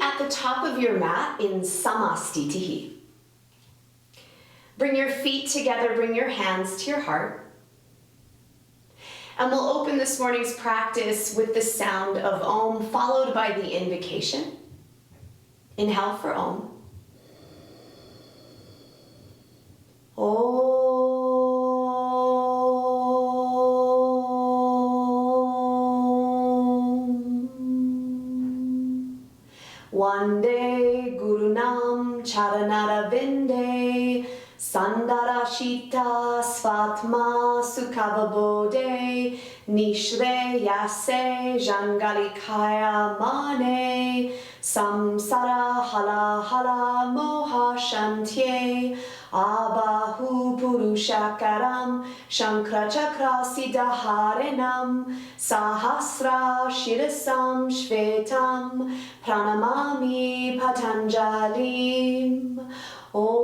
meet at the top of your mat in Samastitihi. Bring your feet together, bring your hands to your heart. And we'll open this morning's practice with the sound of Om, followed by the invocation. Inhale for Om. Om. Vande Gurunam Charanara Vinde Sandarashita Svatma Sukhavabode Nishre Yase Jangalikaya Mane Samsara Hala Hala Moha Shantye Abahu Purushakaram Shankra Chakra Siddhaharenam Sahasra Shirasam Shvetam Pranamami Patanjalim Om.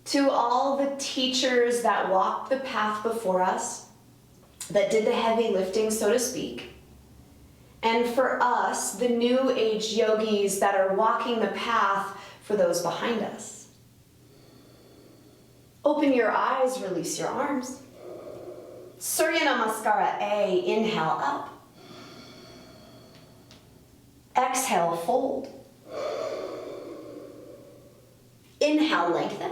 To all the teachers that walked the path before us, that did the heavy lifting, so to speak, and for us, the new age yogis that are walking the path for those behind us. Open your eyes, release your arms. Surya Namaskara A, inhale up. Exhale, fold. Inhale, lengthen.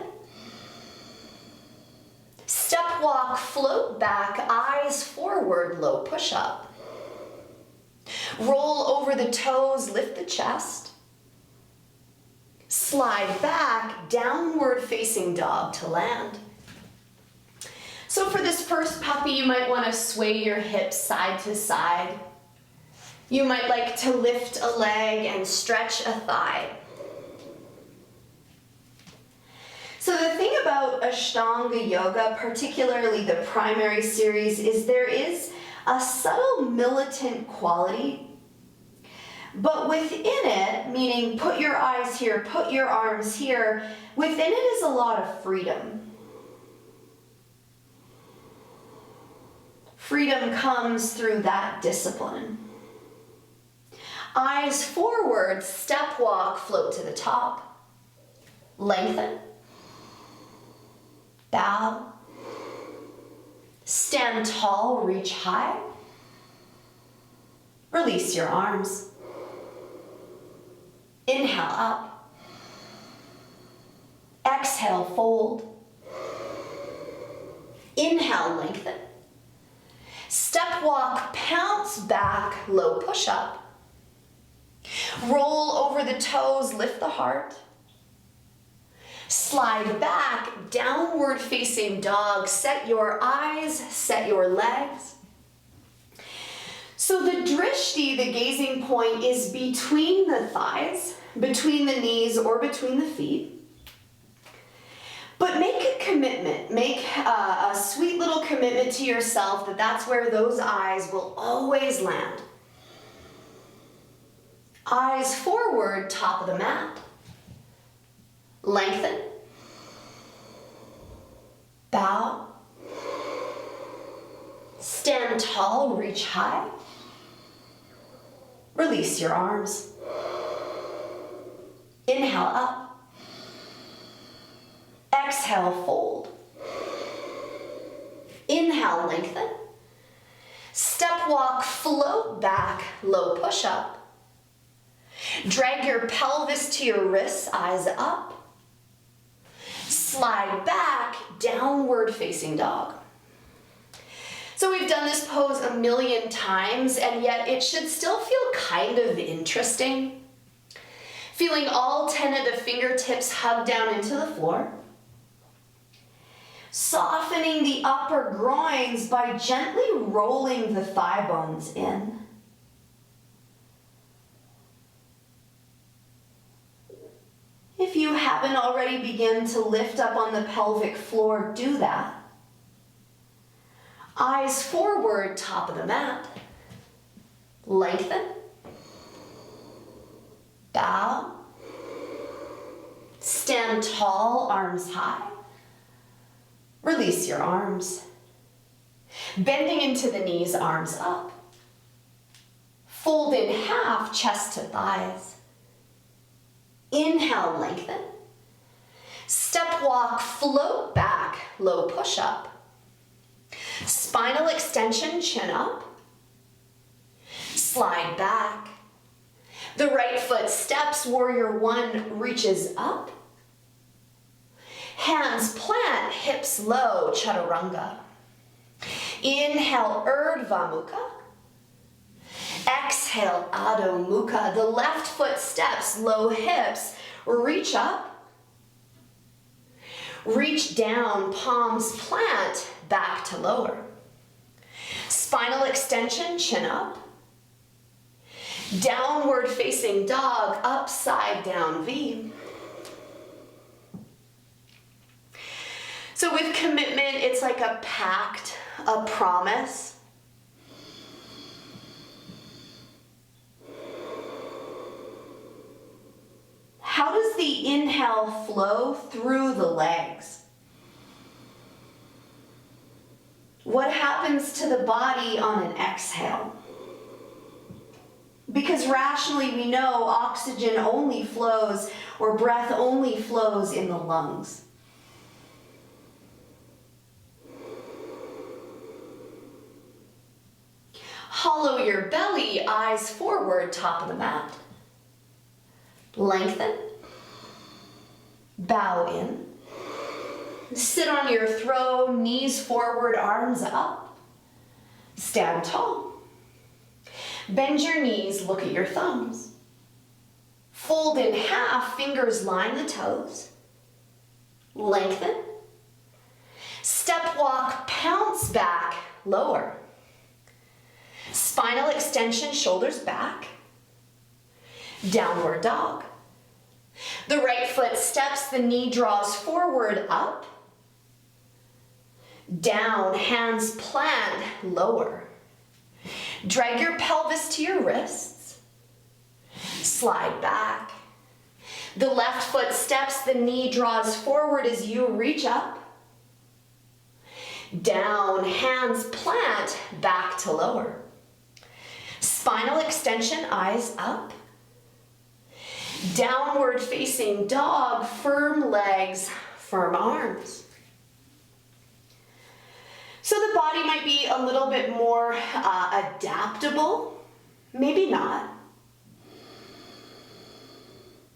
Step walk, float back, eyes forward, low push up. Roll over the toes, lift the chest. Slide back, downward facing dog to land. So for this first puppy, you might want to sway your hips side to side. You might like to lift a leg and stretch a thigh. So the thing about Ashtanga Yoga, particularly the primary series, is there is a subtle militant quality, but within it, meaning put your eyes here, put your arms here, within it is a lot of freedom. Freedom comes through that discipline. Eyes forward, step walk, float to the top. Lengthen. Bow. Stand tall, reach high. Release your arms. Inhale up. Exhale, fold. Inhale, lengthen. Step walk, pounce back, low push up. Roll over the toes, lift the heart. Slide back, downward facing dog. Set your eyes, set your legs. So the drishti, the gazing point, is between the thighs, between the knees or between the feet. But make a commitment, make a sweet little commitment to yourself that that's where those eyes will always land. Eyes forward, top of the mat. Lengthen. Bow. Stand tall, reach high. Release your arms. Inhale up. Exhale, fold. Inhale, lengthen. Step walk, float back, low push up. Drag your pelvis to your wrists, eyes up. Slide back, downward facing dog. So we've done this pose a million times, and yet it should still feel kind of interesting. Feeling all 10 of the fingertips hug down into the floor. Softening the upper groins by gently rolling the thigh bones in. If you haven't already begun to lift up on the pelvic floor, do that. Eyes forward, top of the mat. Lengthen. Bow. Stand tall, arms high. Release your arms. Bending into the knees, arms up. Fold in half, chest to thighs. Inhale, lengthen. Step walk, float back, low push up. Spinal extension, chin up. Slide back. The right foot steps, warrior one reaches up. Hands plant, hips low, chaturanga. Inhale, Urdhva Mukha. Exhale, Adho Mukha. The left foot steps, low hips, reach up. Reach down, palms plant, back to lower. Spinal extension, chin up. Downward facing dog, upside down V. So with commitment, it's like a pact, a promise. How does the inhale flow through the legs? What happens to the body on an exhale? Because rationally we know oxygen only flows, or breath only flows in the lungs. Hollow your belly, eyes forward, top of the mat. Lengthen. Bow in. Sit on your throw, knees forward, arms up. Stand tall. Bend your knees, look at your thumbs. Fold in half, fingers line the toes. Lengthen. Step walk, pounce back, lower. Spinal extension, shoulders back. Downward dog. The right foot steps, the knee draws forward, up. Down, hands plant, lower. Drag your pelvis to your wrists. Slide back. The left foot steps, the knee draws forward as you reach up. Down, hands plant, back to lower. Spinal extension, eyes up. Downward facing dog, firm legs, firm arms. So the body might be a little bit more adaptable, maybe not.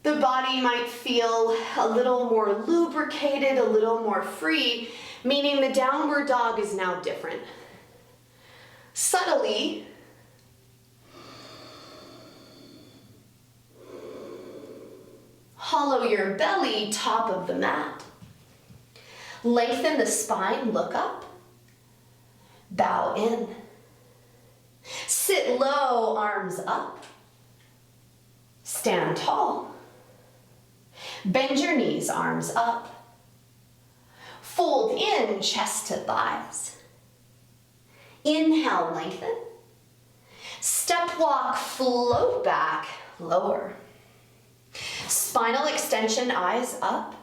The body might feel a little more lubricated, a little more free, meaning the downward dog is now different. Subtly, hollow your belly, top of the mat. Lengthen the spine, look up. Bow in. Sit low, arms up. Stand tall. Bend your knees, arms up. Fold in, chest to thighs. Inhale, lengthen. Step walk, float back, lower. Spinal extension, eyes up.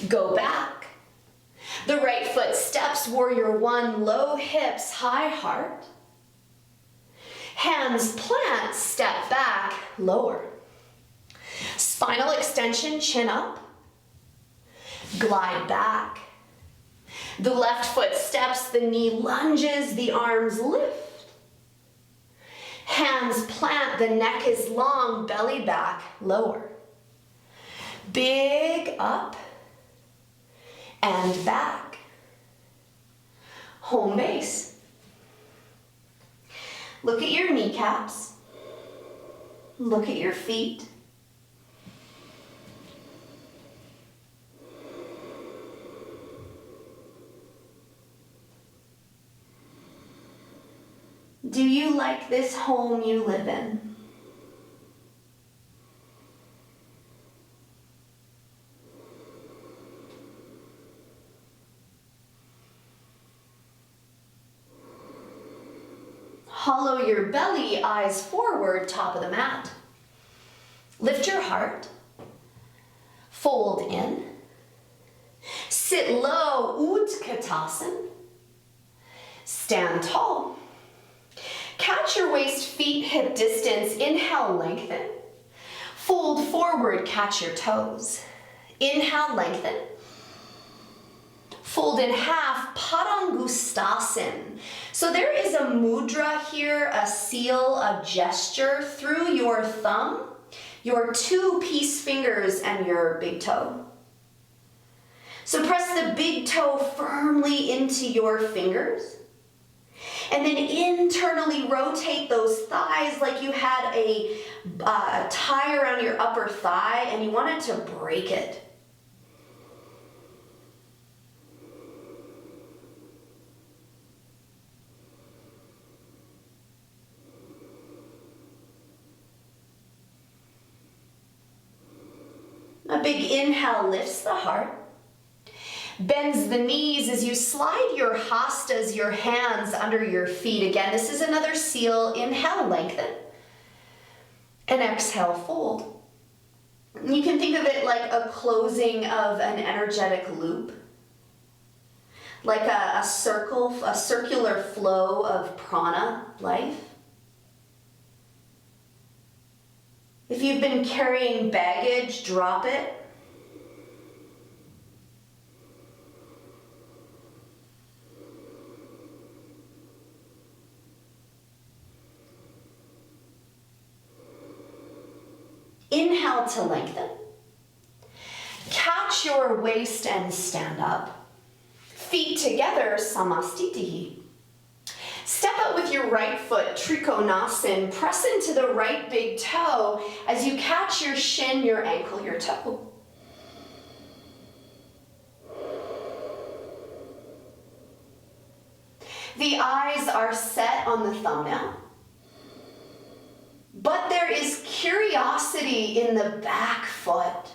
Go back. The right foot steps, warrior one, low hips, high heart. Hands plant, step back, lower. Spinal extension, chin up. Glide back. The left foot steps, the knee lunges, the arms lift. Hands plant, the neck is long, belly back, lower. Big up and back. Home base. Look at your kneecaps. Look at your feet. Do you like this home you live in? Hollow your belly, eyes forward, top of the mat. Lift your heart. Fold in. Sit low, Utkatasana. Stand tall. Catch your waist, feet, hip distance. Inhale, lengthen. Fold forward, catch your toes. Inhale, lengthen. Fold in half, Padangustasana. So there is a mudra here, a seal, a gesture through your thumb, your 2 peace fingers, and your big toe. So press the big toe firmly into your fingers. And then internally rotate those thighs like you had a tie around your upper thigh and you wanted to break it. A big inhale lifts the heart. Bends the knees as you slide your hastas, your hands under your feet. Again, this is another seal. Inhale, lengthen. And exhale, fold. You can think of it like a closing of an energetic loop. Like a circular flow of prana, life. If you've been carrying baggage, drop it. Inhale to lengthen. Catch your waist and stand up. Feet together, samastitihi. Step out with your right foot, Trikonasana. Press into the right big toe as you catch your shin, your ankle, your toe. The eyes are set on the thumbnail. But there is curiosity in the back foot.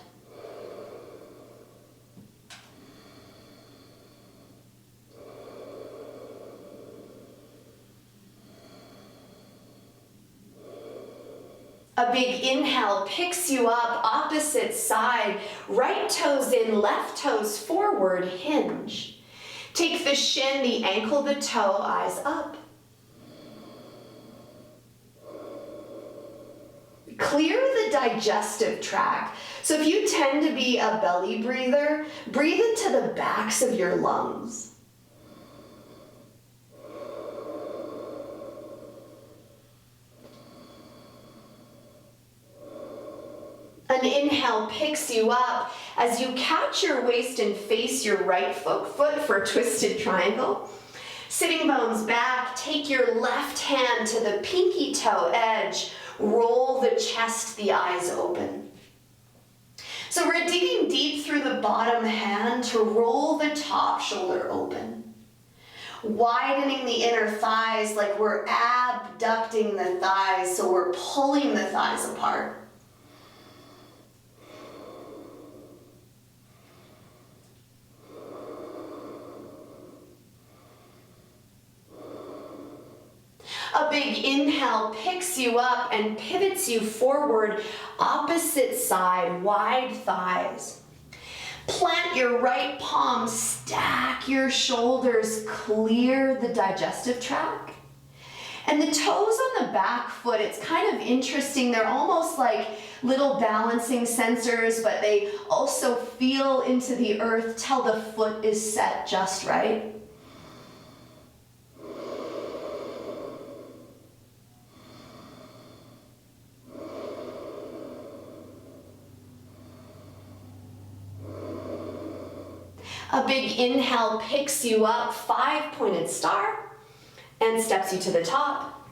A big inhale picks you up, opposite side, right toes in, left toes forward, hinge. Take the shin, the ankle, the toe, eyes up. Clear the digestive tract. So if you tend to be a belly breather, breathe into the backs of your lungs. An inhale picks you up as you catch your waist and face your right foot for a twisted triangle. Sitting bones back, take your left hand to the pinky toe edge. Roll the chest, the eyes open. So we're digging deep through the bottom hand to roll the top shoulder open. Widening the inner thighs like we're abducting the thighs, so we're pulling the thighs apart. A big inhale picks you up and pivots you forward, opposite side, wide thighs. Plant your right palm, stack your shoulders, clear the digestive tract. And the toes on the back foot, it's kind of interesting. They're almost like little balancing sensors, but they also feel into the earth till the foot is set just right. A big inhale picks you up, 5-pointed star, and steps you to the top.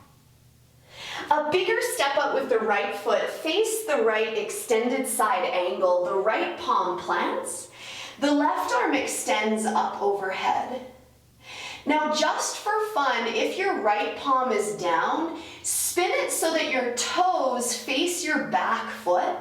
A bigger step up with the right foot, face the right extended side angle, the right palm plants, the left arm extends up overhead. Now just for fun, if your right palm is down, spin it so that your toes face your back foot.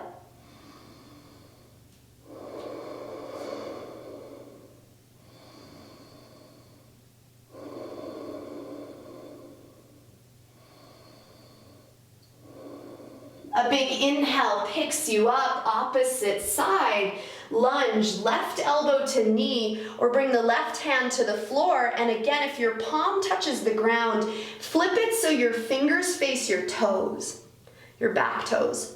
A big inhale picks you up, opposite side. Lunge, left elbow to knee, or bring the left hand to the floor. And again, if your palm touches the ground, flip it so your fingers face your toes, your back toes.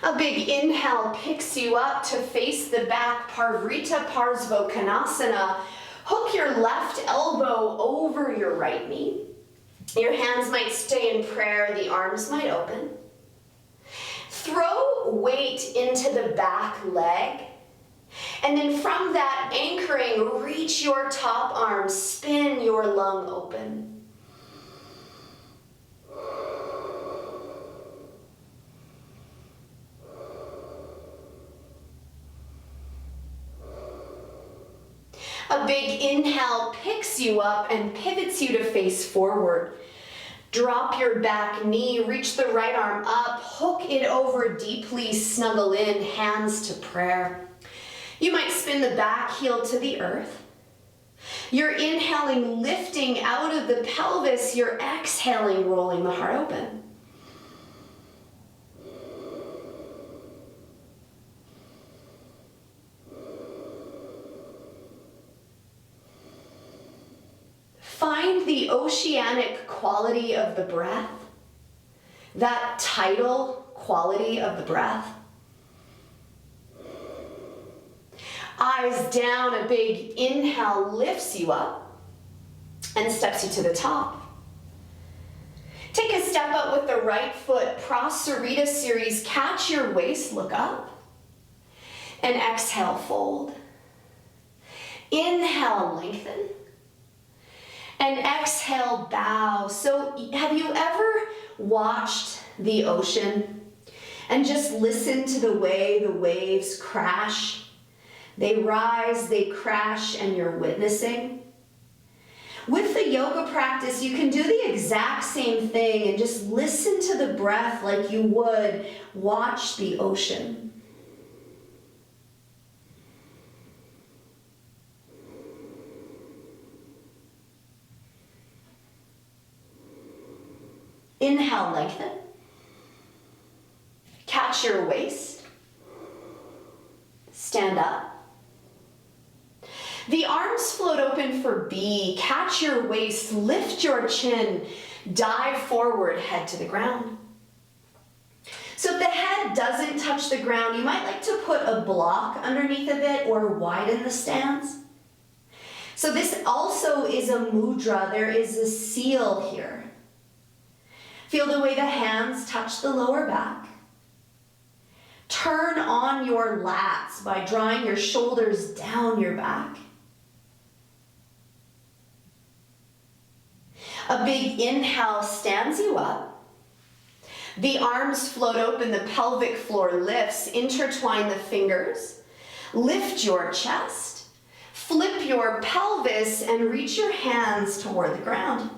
A big inhale picks you up to face the back, Parrita Kanasana. Hook your left elbow over your right knee. Your hands might stay in prayer, the arms might open. Throw weight into the back leg. And then from that anchoring, reach your top arm, spin your lung open. A big inhale picks you up and pivots you to face forward. Drop your back knee, reach the right arm up, hook it over deeply, snuggle in, hands to prayer. You might spin the back heel to the earth. You're inhaling, lifting out of the pelvis. You're exhaling, rolling the heart open. Find the oceanic quality of the breath, that tidal quality of the breath. Eyes down, a big inhale lifts you up and steps you to the top. Take a step up with the right foot, Parrita series, catch your waist, look up, and exhale, fold. Inhale, lengthen. And exhale, bow. So have you ever watched the ocean and just listened to the way the waves crash? They rise, they crash, and you're witnessing. With the yoga practice, you can do the exact same thing and just listen to the breath like you would watch the ocean. Inhale, lengthen. Catch your waist. Stand up. The arms float open for B. Catch your waist, lift your chin, dive forward, head to the ground. So if the head doesn't touch the ground, you might like to put a block underneath of it or widen the stance. So this also is a mudra. There is a seal here. Feel the way the hands touch the lower back. Turn on your lats by drawing your shoulders down your back. A big inhale stands you up. The arms float open, the pelvic floor lifts. Intertwine the fingers. Lift your chest. Flip your pelvis and reach your hands toward the ground.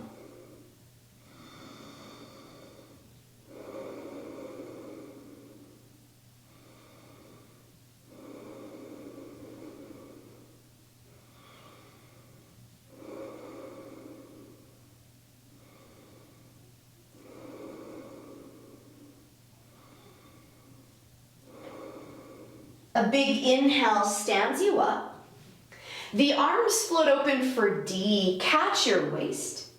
A big inhale stands you up. The arms float open for D. Catch your waist.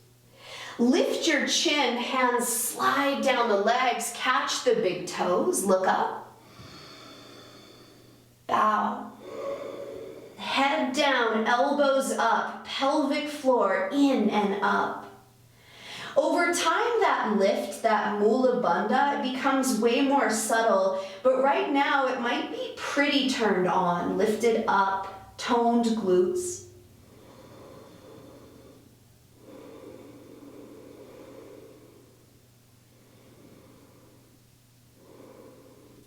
Lift your chin, hands slide down the legs. Catch the big toes, look up. Bow. Head down, elbows up, pelvic floor in and up. Over time, that lift, that mula bandha, it becomes way more subtle, but right now it might be pretty turned on, lifted up, toned glutes.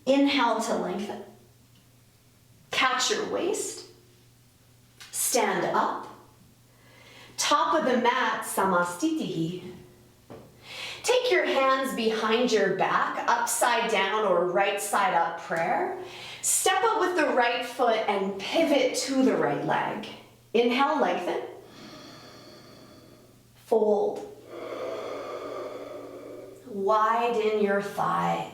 Inhale to lengthen. Catch your waist. Stand up. Top of the mat, samastitihi. Take your hands behind your back, upside down or right side up prayer. Step up with the right foot and pivot to the right leg. Inhale, lengthen. Fold. Widen your thighs.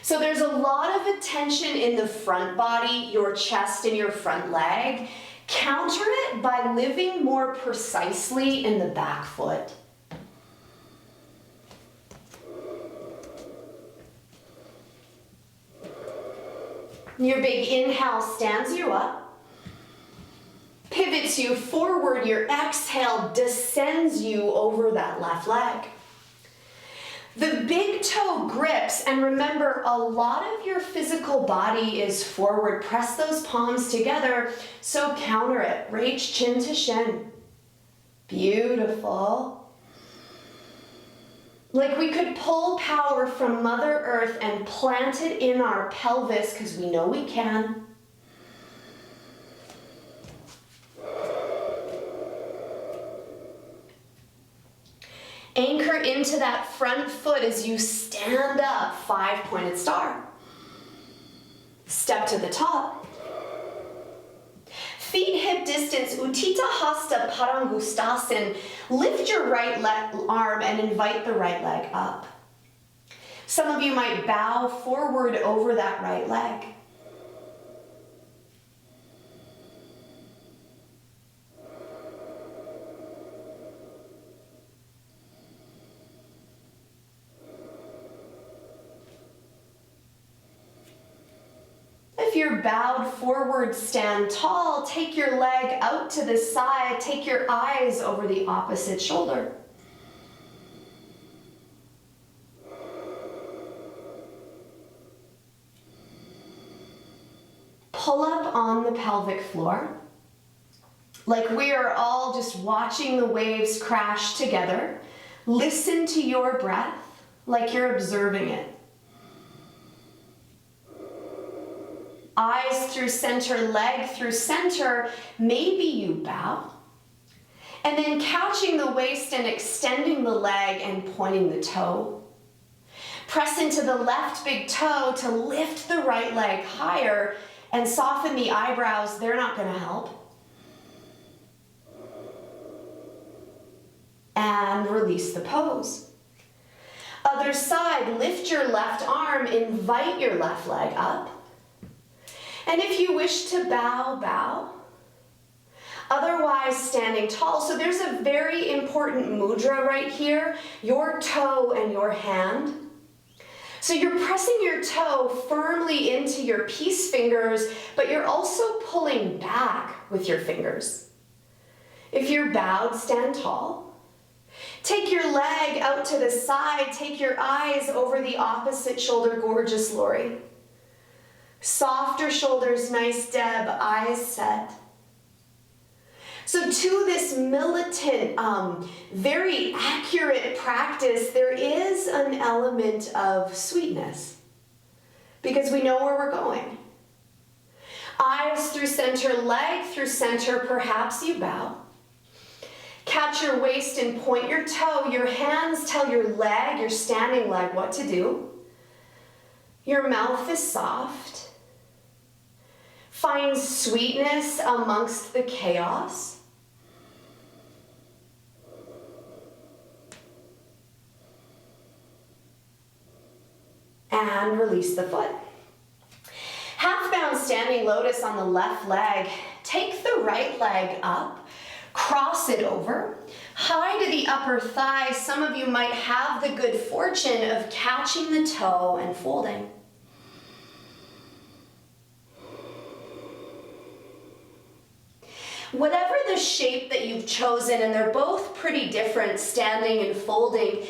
So there's a lot of attention in the front body, your chest and your front leg. Counter it by living more precisely in the back foot. Your big inhale stands you up, pivots you forward. Your exhale descends you over that left leg. The big toe grips, and remember, a lot of your physical body is forward. Press those palms together, so counter it. Reach chin to shin. Beautiful. Like we could pull power from Mother Earth and plant it in our pelvis, because we know we can. Anchor into that front foot as you stand up, 5-pointed star. Step to the top. Feet hip distance, Utthita Hasta Padangustasana. Lift your right arm and invite the right leg up. Some of you might bow forward over that right leg. If you're bowed forward, stand tall. Take your leg out to the side. Take your eyes over the opposite shoulder. Pull up on the pelvic floor, like we are all just watching the waves crash together. Listen to your breath like you're observing it. Eyes through center, leg through center. Maybe you bow. And then catching the waist and extending the leg and pointing the toe. Press into the left big toe to lift the right leg higher and soften the eyebrows. They're not going to help. And release the pose. Other side, lift your left arm, invite your left leg up. And if you wish to bow, bow. Otherwise, standing tall. So there's a very important mudra right here, your toe and your hand. So you're pressing your toe firmly into your peace fingers, but you're also pulling back with your fingers. If you're bowed, stand tall. Take your leg out to the side. Take your eyes over the opposite shoulder. Gorgeous, Lori. Softer shoulders, nice, Deb, eyes set. So to this militant, very accurate practice, there is an element of sweetness because we know where we're going. Eyes through center, leg through center, perhaps you bow. Catch your waist and point your toe. Your hands tell your leg, your standing leg, what to do. Your mouth is soft. Find sweetness amongst the chaos. And release the foot. Half-bound standing lotus on the left leg. Take the right leg up, cross it over, high to the upper thigh. Some of you might have the good fortune of catching the toe and folding. Whatever the shape that you've chosen, and they're both pretty different, standing and folding,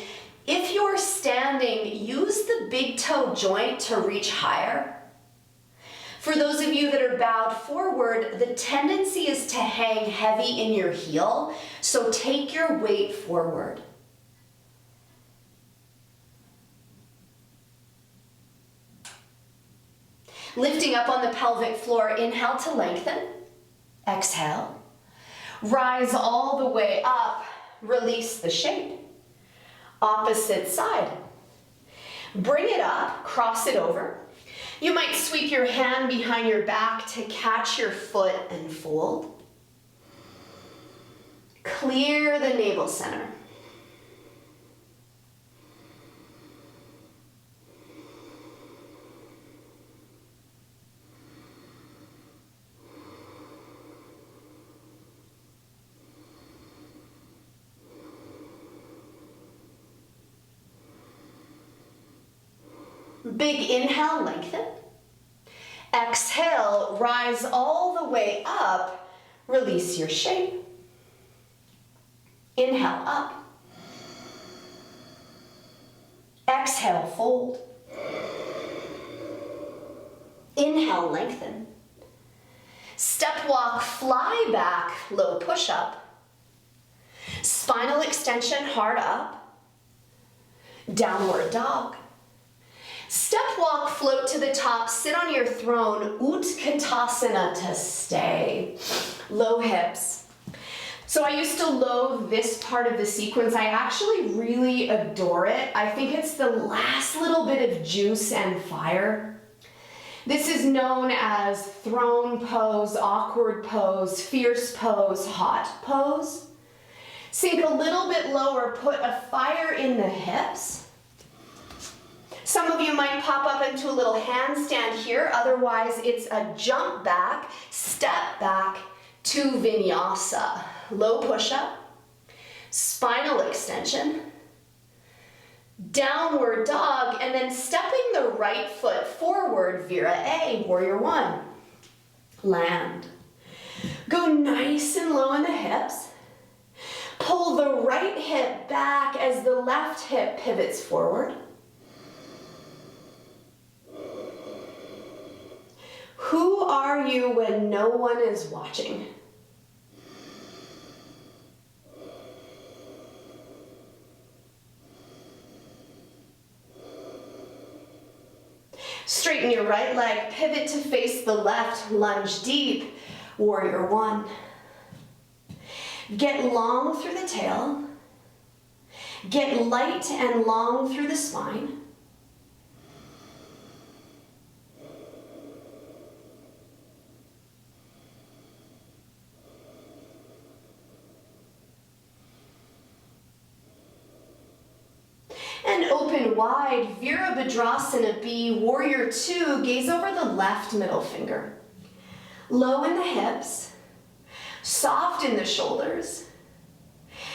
if you're standing, use the big toe joint to reach higher. For those of you that are bowed forward, the tendency is to hang heavy in your heel, so take your weight forward. Lifting up on the pelvic floor, inhale to lengthen. Exhale, rise all the way up, release the shape. Opposite side. Bring it up, cross it over. You might sweep your hand behind your back to catch your foot and fold. Clear the navel center. Big inhale, lengthen. Exhale, rise all the way up. Release your shape. Inhale, up. Exhale, fold. Inhale, lengthen. Step walk, fly back, low push up. Spinal extension, hard up. Downward dog. Step walk, float to the top, sit on your throne, Utkatasana to stay. Low hips. So I used to loathe this part of the sequence. I actually really adore it. I think it's the last little bit of juice and fire. This is known as throne pose, awkward pose, fierce pose, hot pose. Sink a little bit lower, put a fire in the hips. Some of you might pop up into a little handstand here. Otherwise, it's a jump back, step back to Vinyasa. Low push-up, spinal extension, downward dog, and then stepping the right foot forward, Vira A, Warrior One. Land. Go nice and low in the hips. Pull the right hip back as the left hip pivots forward. Who are you when no one is watching? Straighten your right leg, pivot to face the left, lunge deep, Warrior One. Get long through the tail. Get light and long through the spine. And open wide, Virabhadrasana B, Warrior Two, gaze over the left middle finger. Low in the hips, soft in the shoulders.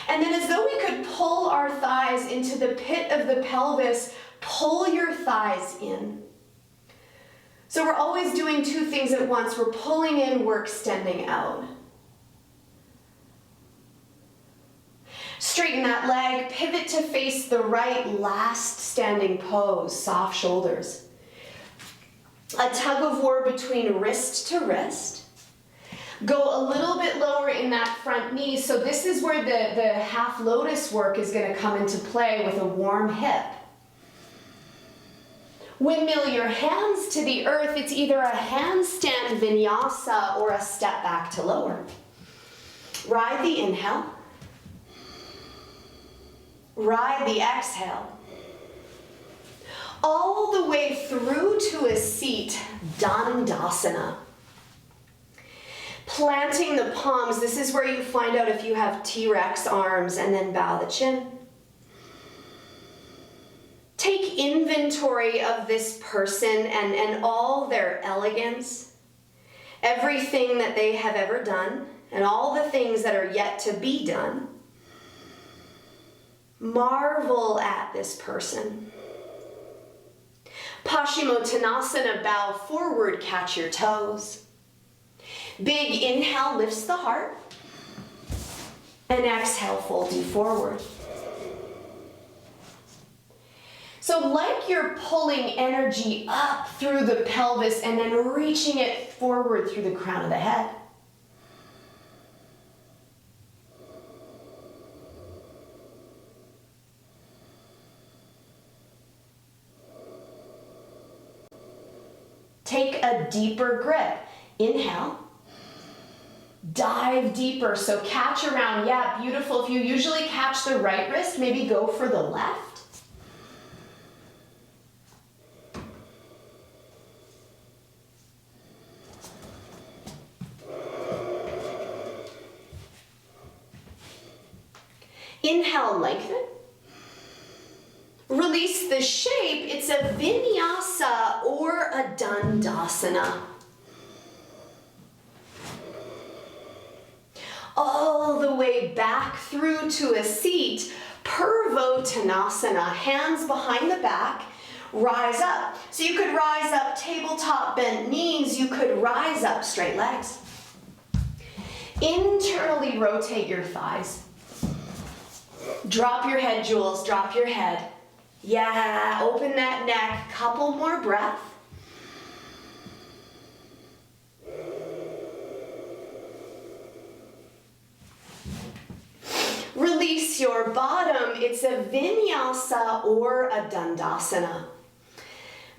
And then as though we could pull our thighs into the pit of the pelvis, pull your thighs in. So we're always doing two things at once. We're pulling in, we're extending out. Straighten that leg, pivot to face the right, last standing pose, soft shoulders. A tug of war between wrist to wrist. Go a little bit lower in that front knee, so this is where the half lotus work is going to come into play with a warm hip. Windmill your hands to the earth. It's either a handstand vinyasa or a step back to lower. Ride the inhale. Ride the exhale. All the way through to a seat, Dandasana. Planting the palms, this is where you find out if you have T-Rex arms, and then bow the chin. Take inventory of this person and all their elegance, everything that they have ever done, and all the things that are yet to be done. Marvel at this person. Pashimo Tanasana, bow forward, catch your toes. Big inhale lifts the heart. And exhale, fold you forward. So like you're pulling energy up through the pelvis and then reaching it forward through the crown of the head. Take a deeper grip. Inhale. dive deeper. So catch around, yeah, beautiful. If you usually catch the right wrist, maybe go for the left. Inhale, lengthen. Release the shape. It's a Vinyasa or a Dandasana. All the way back through to a seat. Parrita Kanasana. Hands behind the back. Rise up. So you could rise up tabletop bent knees. You could rise up straight legs. Internally rotate your thighs. Drop your head, Jules, drop your head. Yeah, open that neck, couple more breaths. Release your bottom. It's a Vinyasa or a Dandasana.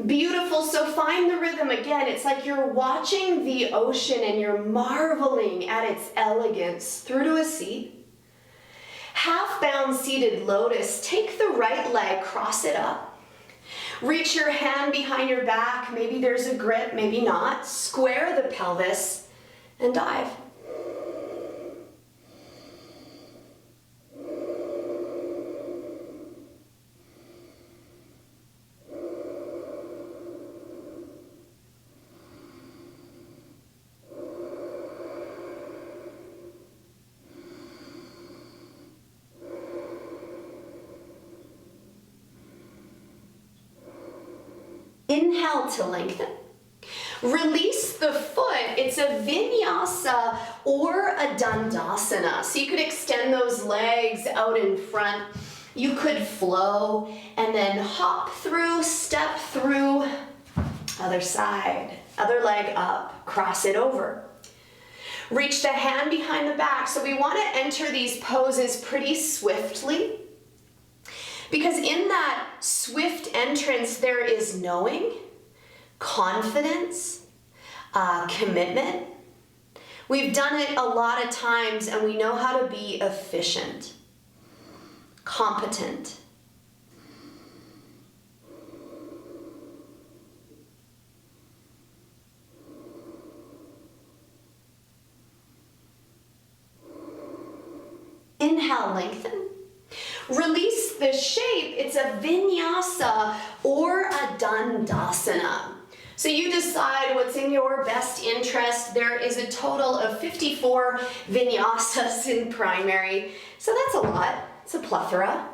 Beautiful, so find the rhythm again. It's like you're watching the ocean and you're marveling at its elegance. Through to a seat. Half bound seated lotus. Take the right leg, cross it up. Reach your hand behind your back. Maybe there's a grip, maybe not. Square the pelvis and dive. Inhale to lengthen. Release the foot. It's a Vinyasa or a Dandasana. So you could extend those legs out in front. You could flow and then hop through, step through, other side, other leg up, cross it over. Reach the hand behind the back. So we want to enter these poses pretty swiftly. Because in that swift entrance, there is knowing, confidence, commitment. We've done it a lot of times and we know how to be efficient, competent. Inhale, lengthen. Release the shape. It's a Vinyasa or a Dandasana. So you decide what's in your best interest. There is a total of 54 Vinyasas in primary. So that's a lot. It's a plethora.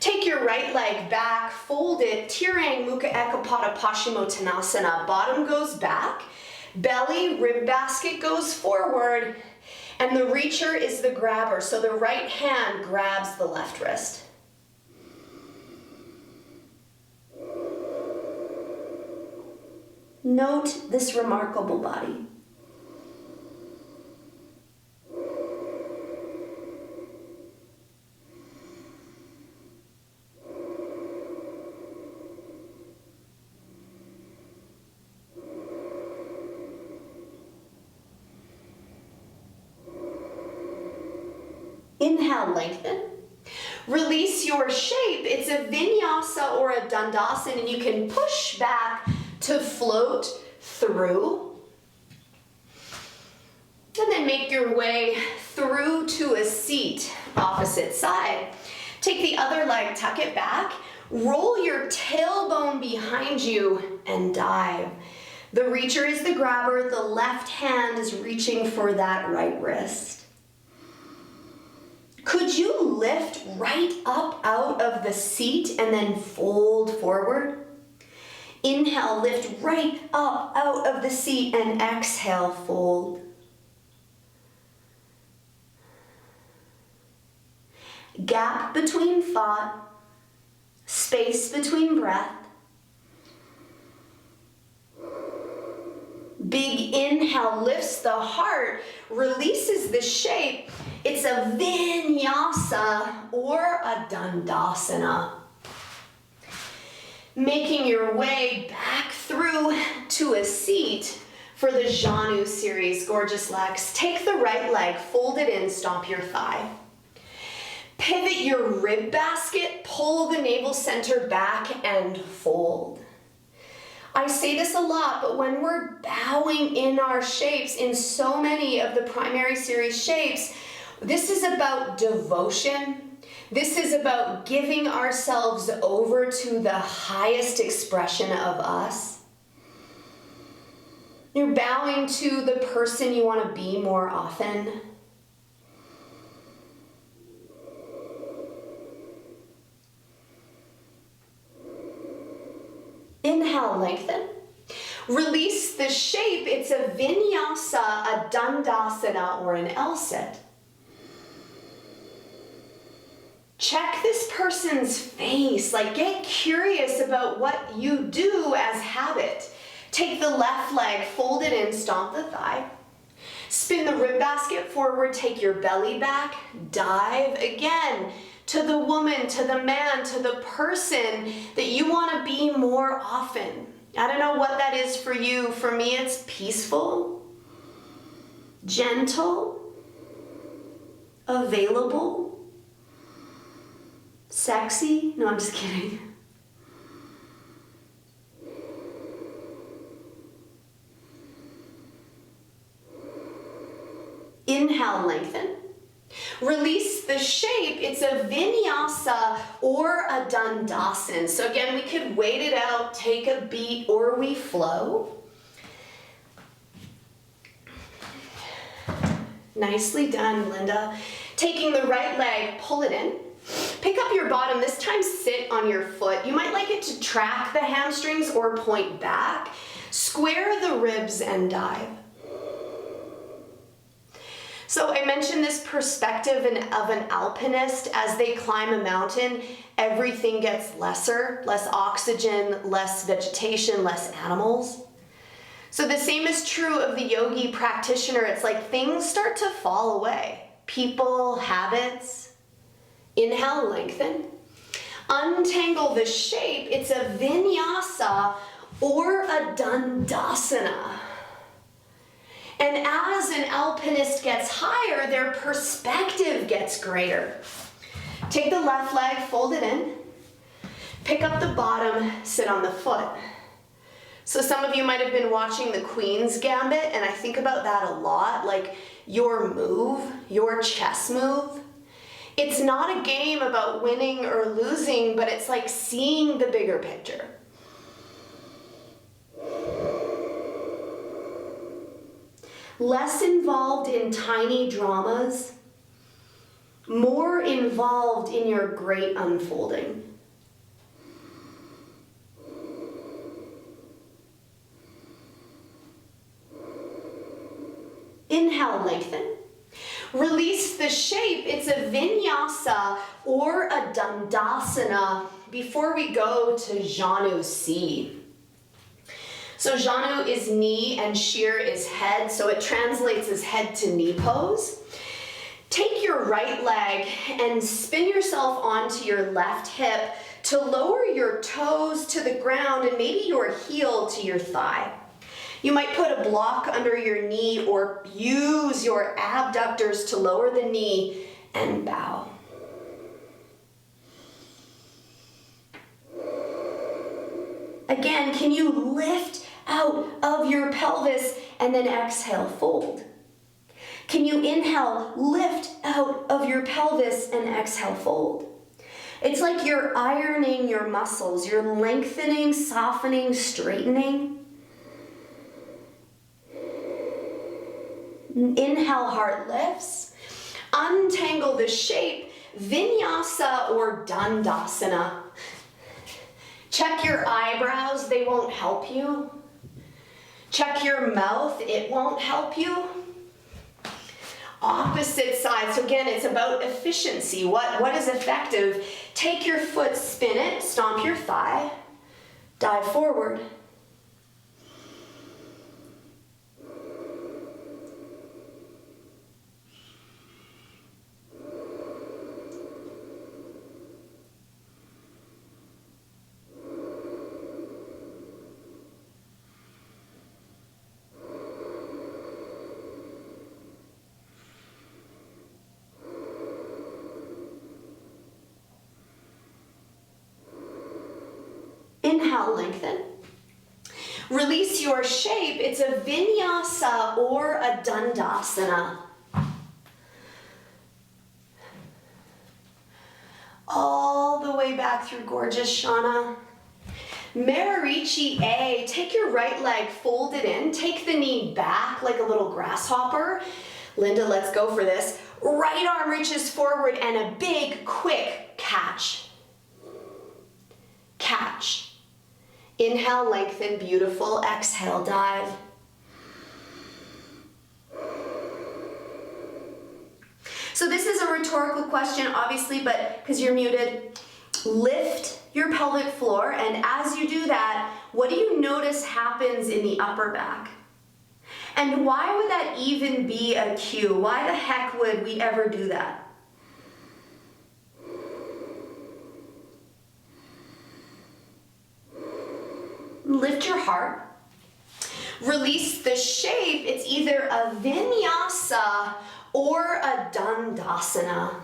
Take your right leg back, fold it, Tirang Mukha Ekapada Pashimo Tanasana. Bottom goes back, belly, rib basket goes forward, and the reacher is the grabber. So the right hand grabs the left wrist. Note this remarkable body. Inhale, lengthen. Release your shape. It's a Vinyasa or a Dandasana, and you can push back to float through. And then make your way through to a seat, opposite side. Take the other leg, tuck it back, roll your tailbone behind you and dive. The reacher is the grabber, the left hand is reaching for that right wrist. Could you lift right up out of the seat and then fold forward? Inhale, lift right up out of the seat and exhale, fold. Gap between thought, space between breath. Big inhale lifts the heart, releases the shape. It's a Vinyasa or a Dandasana. Making your way back through to a seat. For the Janu series, gorgeous legs, take the right leg, fold it in, stomp your thigh. Pivot your rib basket, pull the navel center back and fold. I say this a lot, but when we're bowing in our shapes, in so many of the primary series shapes, this is about devotion. This is about giving ourselves over to the highest expression of us. You're bowing to the person you want to be more often. Inhale, lengthen. Release the shape. It's a Vinyasa, a Dandasana, or an L-sit. Check this person's face. Like, get curious about what you do as habit. Take the left leg, fold it in, stomp the thigh. Spin the rib basket forward, take your belly back, dive again. To the woman, to the man, to the person that you want to be more often. I don't know what that is for you. For me, it's peaceful, gentle, available, sexy. No, I'm just kidding. Inhale, lengthen. Release the shape. It's a Vinyasa or a Dandasana. So again, we could wait it out, take a beat, or we flow. Nicely done, Linda. Taking the right leg, pull it in. Pick up your bottom. This time sit on your foot. You might like it to track the hamstrings or point back. Square the ribs and dive. So I mentioned this perspective of an alpinist. As they climb a mountain, everything gets lesser, less oxygen, less vegetation, less animals. So the same is true of the yogi practitioner. It's like things start to fall away. People, habits. Inhale, lengthen. Untangle the shape. It's a Vinyasa or a Dandasana. And as an alpinist gets higher, their perspective gets greater. Take the left leg, fold it in. Pick up the bottom, sit on the foot. So some of you might have been watching the Queen's Gambit, and I think about that a lot, like your move, your chess move. It's not a game about winning or losing, but it's like seeing the bigger picture. Less involved in tiny dramas, more involved in your great unfolding. Inhale, lengthen. Release the shape. It's a Vinyasa or a Dandasana before we go to Janu C. So Janu is knee and Shir is head, so it translates as head to knee pose. Take your right leg and spin yourself onto your left hip to lower your toes to the ground and maybe your heel to your thigh. You might put a block under your knee or use your abductors to lower the knee and bow. Again, can you lift out of your pelvis and then exhale, fold? Can you inhale, lift out of your pelvis and exhale, fold? It's like you're ironing your muscles. You're lengthening, softening, straightening. Inhale, heart lifts. Untangle the shape, Vinyasa or Dandasana. Check your eyebrows, they won't help you. Check your mouth, it won't help you. Opposite side, so again, it's about efficiency. What is effective? Take your foot, spin it, stomp your thigh, dive forward. Inhale, lengthen. Release your shape. It's a Vinyasa or a Dandasana. All the way back through gorgeous Shana. Maririchi A. Take your right leg, fold it in. Take the knee back like a little grasshopper. Linda, let's go for this. Right arm reaches forward and a big, quick catch. Catch. Inhale, lengthen, beautiful. Exhale, dive. So this is a rhetorical question, obviously, but because you're muted, lift your pelvic floor, and as you do that, what do you notice happens in the upper back? And why would that even be a cue? Why the heck would we ever do that? Lift your heart. Release the shape. It's either a Vinyasa or a Dandasana.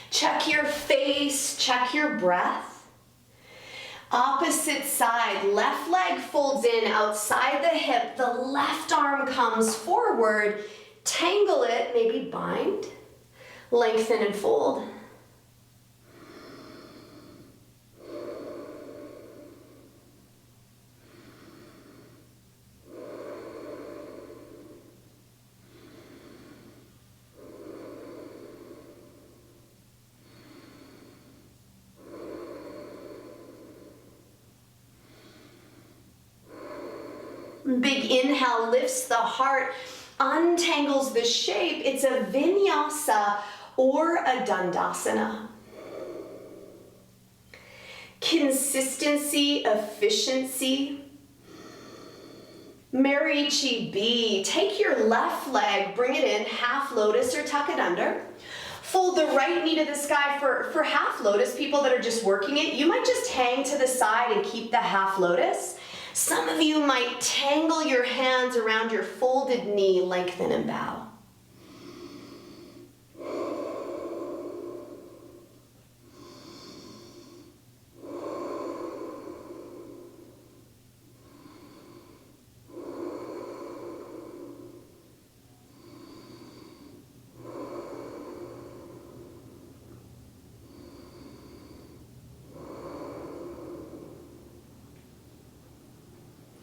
Check your face, check your breath. Opposite side, left leg folds in outside the hip, the left arm comes forward, tangle it, maybe bind, lengthen and fold. Big inhale lifts the heart, untangles the shape. It's a Vinyasa or a Dandasana. Consistency, efficiency. Maririchi B. Take your left leg, bring it in, half lotus or tuck it under. Fold the right knee to the sky for half lotus. People that are just working it, you might just hang to the side and keep the half lotus. Some of you might tangle your hands around your folded knee, lengthen and bow.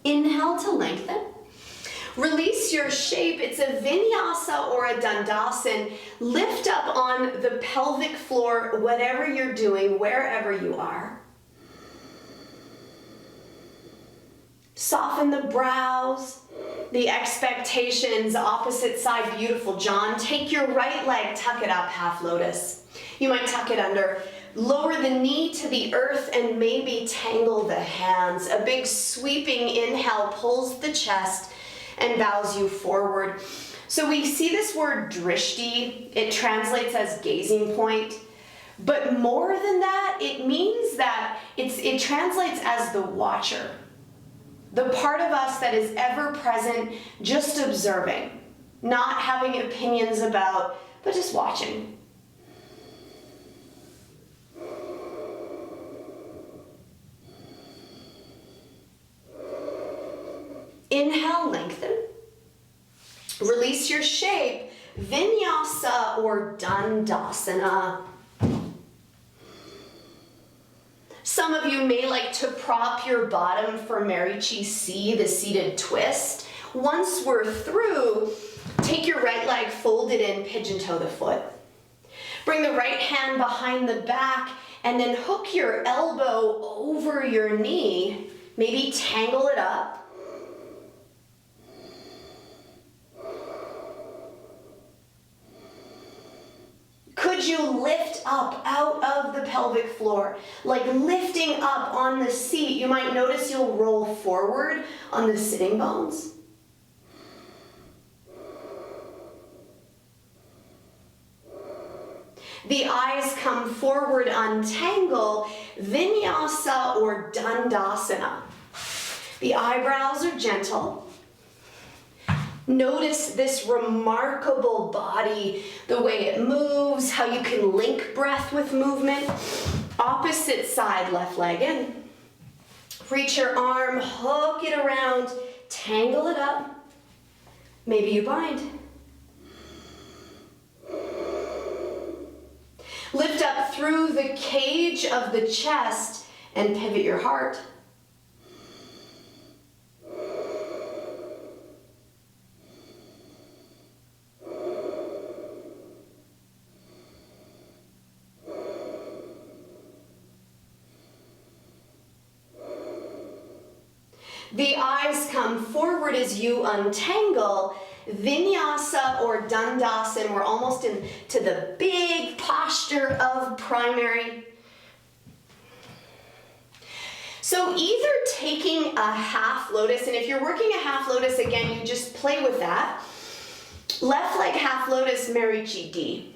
Inhale to lengthen. Release your shape. It's a Vinyasa or a Dandasana. Lift up on the pelvic floor, whatever you're doing, wherever you are. Soften the brows, the expectations, opposite side, beautiful. John, take your right leg, tuck it up, half lotus. You might tuck it under. Lower the knee to the earth and maybe tangle the hands. A big sweeping inhale pulls the chest and bows you forward. So we see this word drishti. It translates as gazing point. But more than that, it means that it translates as the watcher. The part of us that is ever present, just observing, not having opinions about, but just watching. Inhale, lengthen. Release your shape, Vinyasa or Dandasana. Some of you may like to prop your bottom for Maririchi C, the seated twist. Once we're through, take your right leg, fold it in, pigeon toe the foot. Bring the right hand behind the back and then hook your elbow over your knee. Maybe tangle it up. Could you lift up out of the pelvic floor? Like lifting up on the seat, you might notice you'll roll forward on the sitting bones. The eyes come forward, untangle, Vinyasa or Dandasana. The eyebrows are gentle. Notice this remarkable body, the way it moves, how you can link breath with movement. Opposite side, left leg in. Reach your arm, hook it around, tangle it up. Maybe you bind. Lift up through the cage of the chest and pivot your heart. The eyes come forward as you untangle. Vinyasa or Dandasana, we're almost into the big posture of primary. So either taking a half lotus, and if you're working a half lotus, again, you just play with that. Left leg half lotus, Marichi D.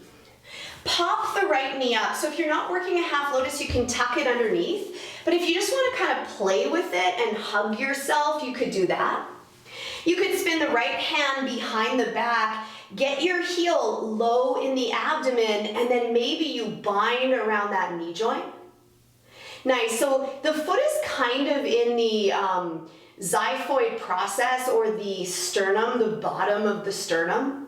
Pop the right knee up. So if you're not working a half lotus, you can tuck it underneath. But if you just want to kind of play with it and hug yourself, you could do that. You could spin the right hand behind the back, get your heel low in the abdomen, and then maybe you bind around that knee joint. Nice. So the foot is kind of in the xiphoid process, or the sternum, the bottom of the sternum.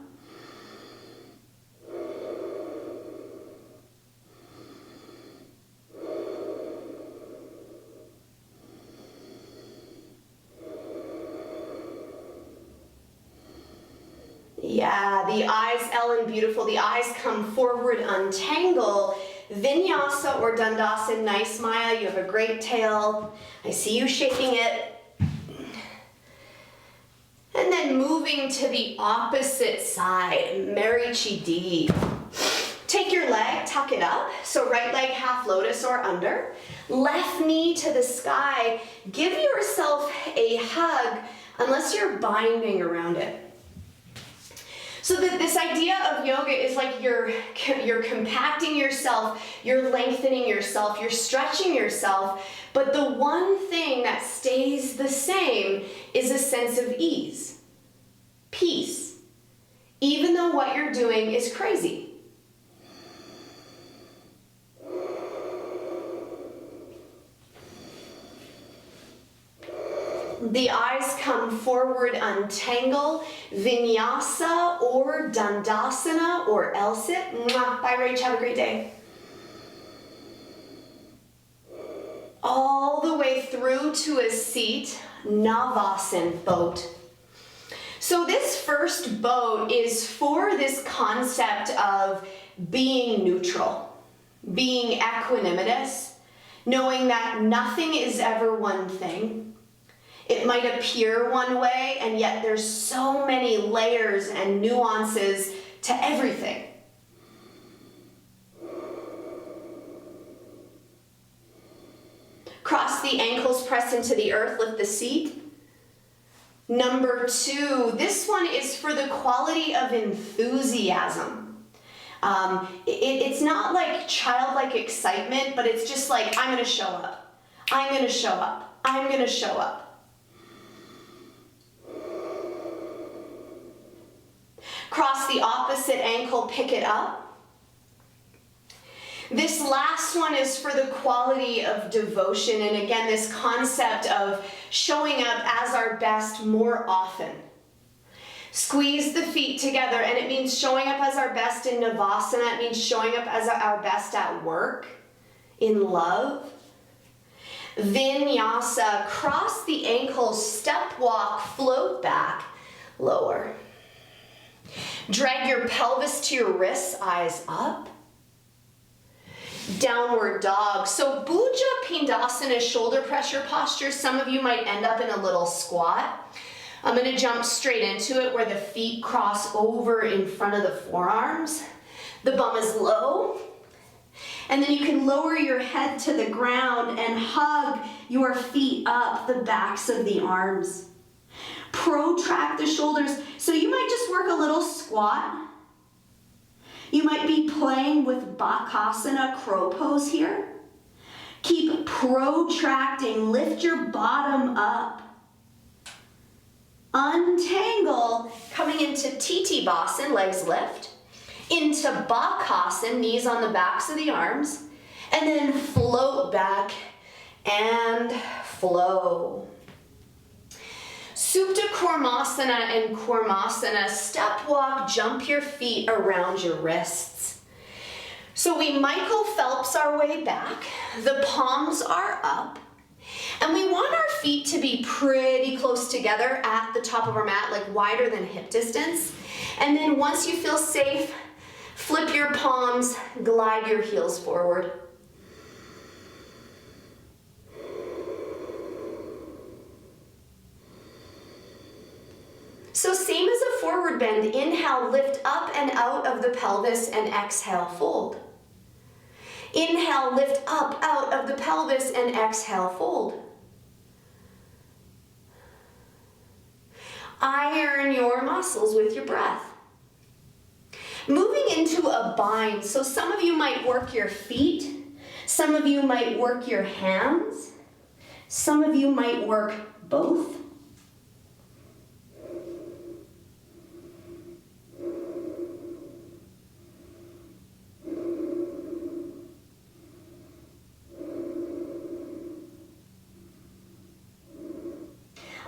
Yeah, the eyes, Ellen, beautiful. The eyes come forward, untangle. Vinyasa or Dandasana, nice, Maya. You have a great tail. I see you shaking it. And then moving to the opposite side, Marichi D. Take your leg, tuck it up. So right leg half lotus or under. Left knee to the sky. Give yourself a hug unless you're binding around it. So this idea of yoga is like you're compacting yourself, you're lengthening yourself, you're stretching yourself, but the one thing that stays the same is a sense of ease, peace, even though what you're doing is crazy. The eyes come forward, untangle, Vinyasa or Dandasana or L-sit. Bye, Rach. Have a great day. All the way through to a seat, Navasan Boat. So this first boat is for this concept of being neutral, being equanimous, knowing that nothing is ever one thing. It might appear one way, and yet there's so many layers and nuances to everything. Cross the ankles, press into the earth, lift the seat. Number 2, this one is for the quality of enthusiasm. It's not like childlike excitement, but it's just like, I'm going to show up. I'm going to show up. I'm going to show up. Cross the opposite ankle, pick it up. This last one is for the quality of devotion, and again, this concept of showing up as our best more often. Squeeze the feet together, and it means showing up as our best in Navasana. It means showing up as our best at work, in love. Vinyasa, cross the ankles, step walk, float back, lower. Drag your pelvis to your wrists, eyes up. Downward dog. So Bhuja Pindasana, shoulder pressure posture. Some of you might end up in a little squat. I'm going to jump straight into it where the feet cross over in front of the forearms. The bum is low. And then you can lower your head to the ground and hug your feet up the backs of the arms. Protract the shoulders. So you might just work a little squat. You might be playing with Bakasana, crow pose here. Keep protracting. Lift your bottom up. Untangle, coming into Titibasan, legs lift. Into Bakasana, knees on the backs of the arms. And then float back and flow. Supta Kurmasana and Kurmasana, step walk, jump your feet around your wrists. So we Michael Phelps our way back, the palms are up, and we want our feet to be pretty close together at the top of our mat, like wider than hip distance. And then once you feel safe, flip your palms, glide your heels forward. So same as a forward bend, inhale, lift up and out of the pelvis, and exhale, fold. Inhale, lift up, out of the pelvis, and exhale, fold. Iron your muscles with your breath. Moving into a bind, so some of you might work your feet, some of you might work your hands, some of you might work both.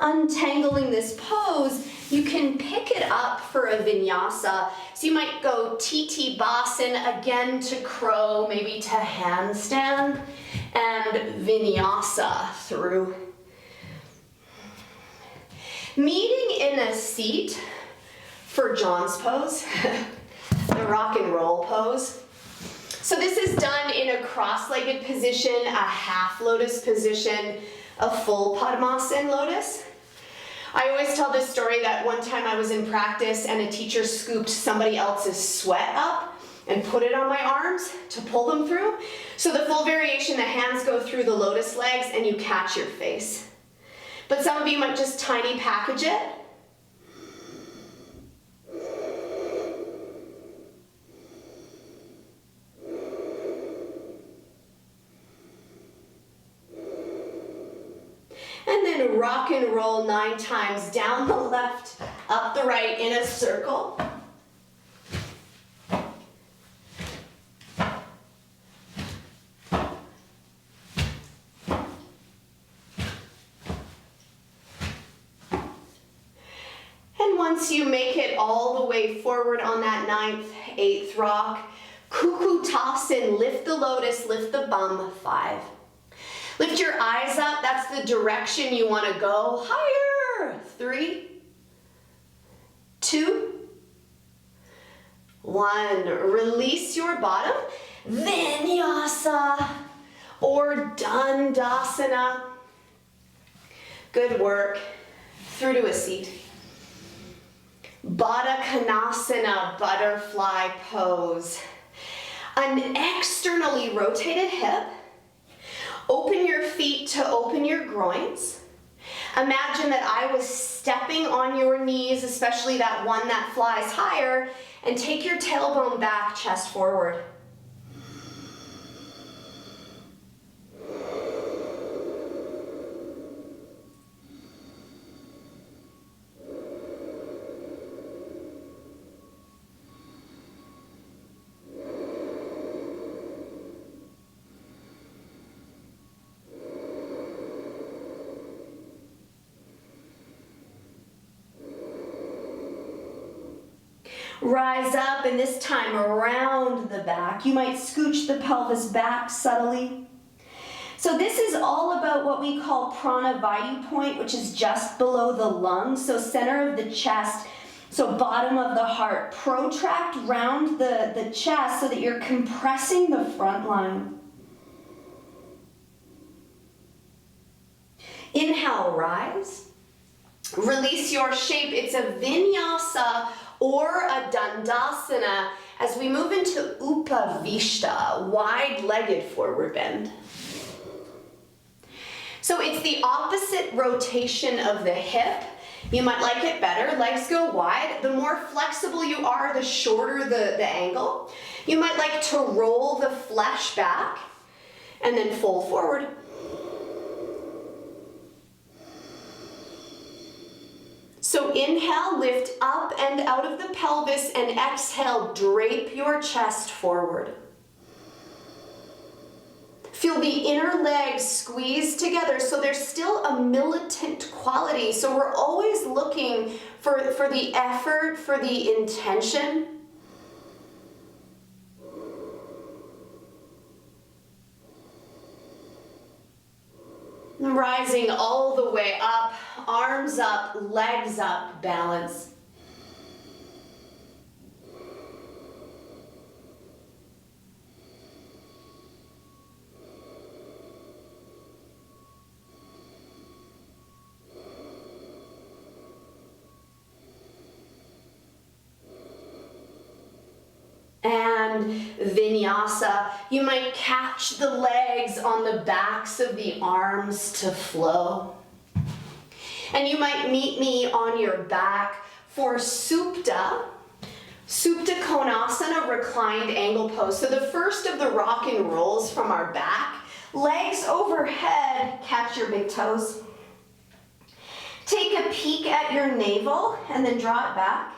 Untangling this pose, you can pick it up for a vinyasa. So you might go TT Basan, again to crow, maybe to handstand, and vinyasa through. Meeting in a seat for John's pose, the rock and roll pose. So this is done in a cross-legged position, a half lotus position, a full Padmasan lotus. I always tell this story that one time I was in practice and a teacher scooped somebody else's sweat up and put it on my arms to pull them through. So the full variation, the hands go through the lotus legs and you catch your face. But some of you might just tiny package it. And then rock and roll 9 times, down the left, up the right in a circle. And once you make it all the way forward on that 9th, 8th rock, Cuckoo toss in, lift the lotus, lift the bum, 5. Lift your eyes up, that's the direction you want to go. Higher, 3, 2, 1. Release your bottom, Vinyasa or Dandasana. Good work. Through to a seat. Parrita Kanasana, butterfly pose. An externally rotated hip. Open your feet to open your groins. Imagine that I was stepping on your knees, especially that one that flies higher, and take your tailbone back, chest forward. Rise up, and this time around the back. You might scooch the pelvis back subtly. So this is all about what we call prana vayu point, which is just below the lungs, so center of the chest, so bottom of the heart. Protract round the chest so that you're compressing the front line. Inhale, rise. Release your shape. It's a vinyasa or a dandasana as we move into upavishta, wide-legged forward bend. So it's the opposite rotation of the hip. You might like it better, legs go wide. The more flexible you are, the shorter the angle. You might like to roll the flesh back and then fold forward. So inhale, lift up and out of the pelvis, and exhale, drape your chest forward. Feel the inner legs squeeze together, so there's still a militant quality. So we're always looking for the effort, for the intention. Rising all the way up, arms up, legs up, balance. And Vinyasa, you might catch the legs on the backs of the arms to flow. And you might meet me on your back for Supta. Supta Konasana, reclined angle pose. So the first of the rock and rolls from our back. Legs overhead, catch your big toes. Take a peek at your navel and then draw it back.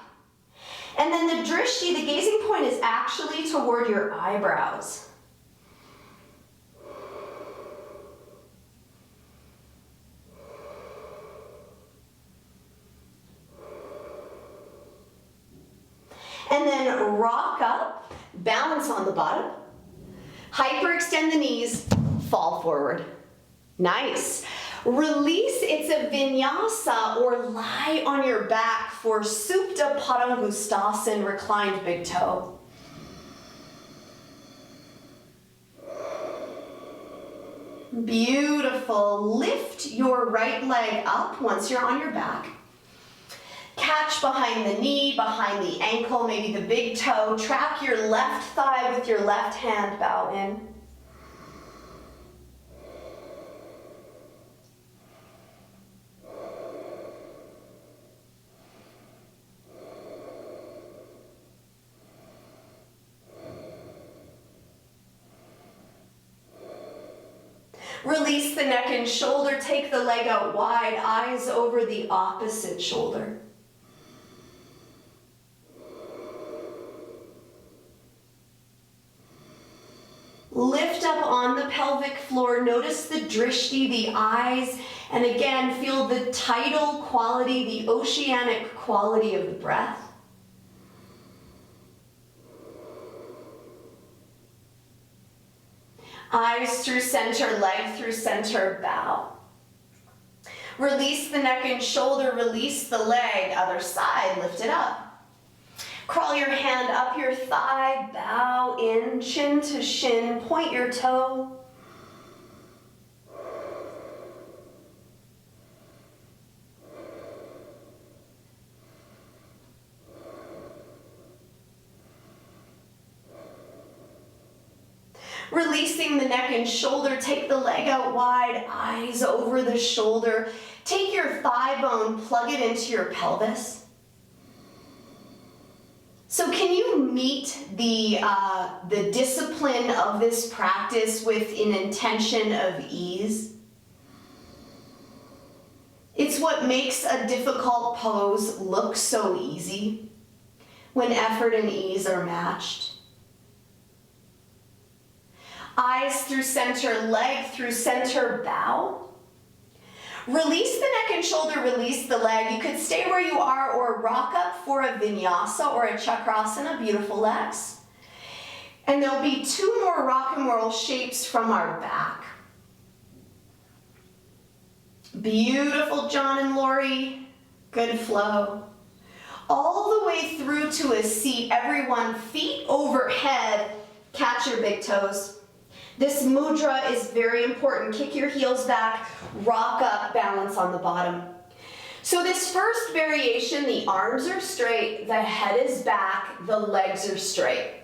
And then the drishti, the gazing point, is actually toward your eyebrows. And then rock up, balance on the bottom. Hyperextend the knees, fall forward. Nice. Release, it's a vinyasa, or lie on your back for Supta Padangustasana, reclined big toe. Beautiful. Lift your right leg up once you're on your back. Catch behind the knee, behind the ankle, maybe the big toe. Track your left thigh with your left hand, bow in. Release the neck and shoulder, take the leg out wide, eyes over the opposite shoulder. Lift up on the pelvic floor, notice the drishti, the eyes, and again, feel the tidal quality, the oceanic quality of the breath. Eyes through center, leg through center, bow. Release the neck and shoulder, release the leg, other side, lift it up. Crawl your hand up your thigh, bow in, chin to shin, point your toe. Releasing the neck and shoulder, take the leg out wide, eyes over the shoulder. Take your thigh bone, plug it into your pelvis. So can you meet the discipline of this practice with an intention of ease? It's what makes a difficult pose look so easy when effort and ease are matched. Eyes through center, leg through center, bow. Release the neck and shoulder, release the leg. You could stay where you are or rock up for a vinyasa or a chakrasana, beautiful legs. And there'll be two more rock and roll shapes from our back. Beautiful, John and Lori, good flow. All the way through to a seat, everyone, feet overhead, catch your big toes. This mudra is very important. Kick your heels back, rock up, balance on the bottom. So this first variation, the arms are straight, the head is back, the legs are straight.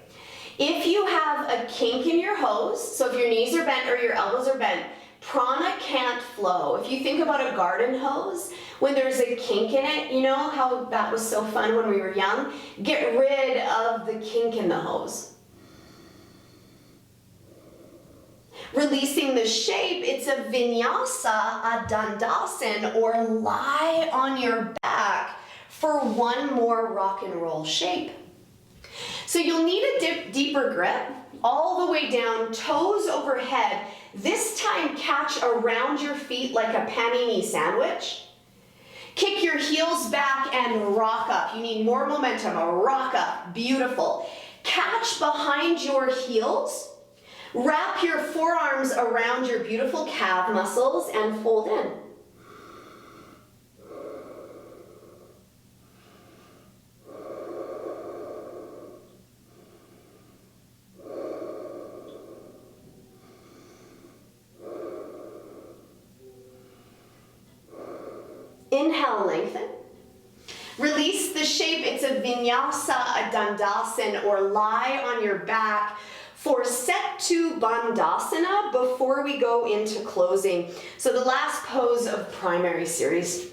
If you have a kink in your hose, so if your knees are bent or your elbows are bent, prana can't flow. If you think about a garden hose, when there's a kink in it, you know how that was so fun when we were young? Get rid of the kink in the hose. Releasing the shape, it's a vinyasa, a dandasana, or lie on your back for one more rock and roll shape. So you'll need a deeper grip, all the way down, toes overhead. This time catch around your feet like a panini sandwich. Kick your heels back and rock up. You need more momentum, a rock up, beautiful. Catch behind your heels. Wrap your forearms around your beautiful calf muscles and fold in. Inhale, lengthen. Release the shape. It's a Vinyasa, a Dandasana, or lie on your back for set to Bandhasana before we go into closing. So the last pose of primary series.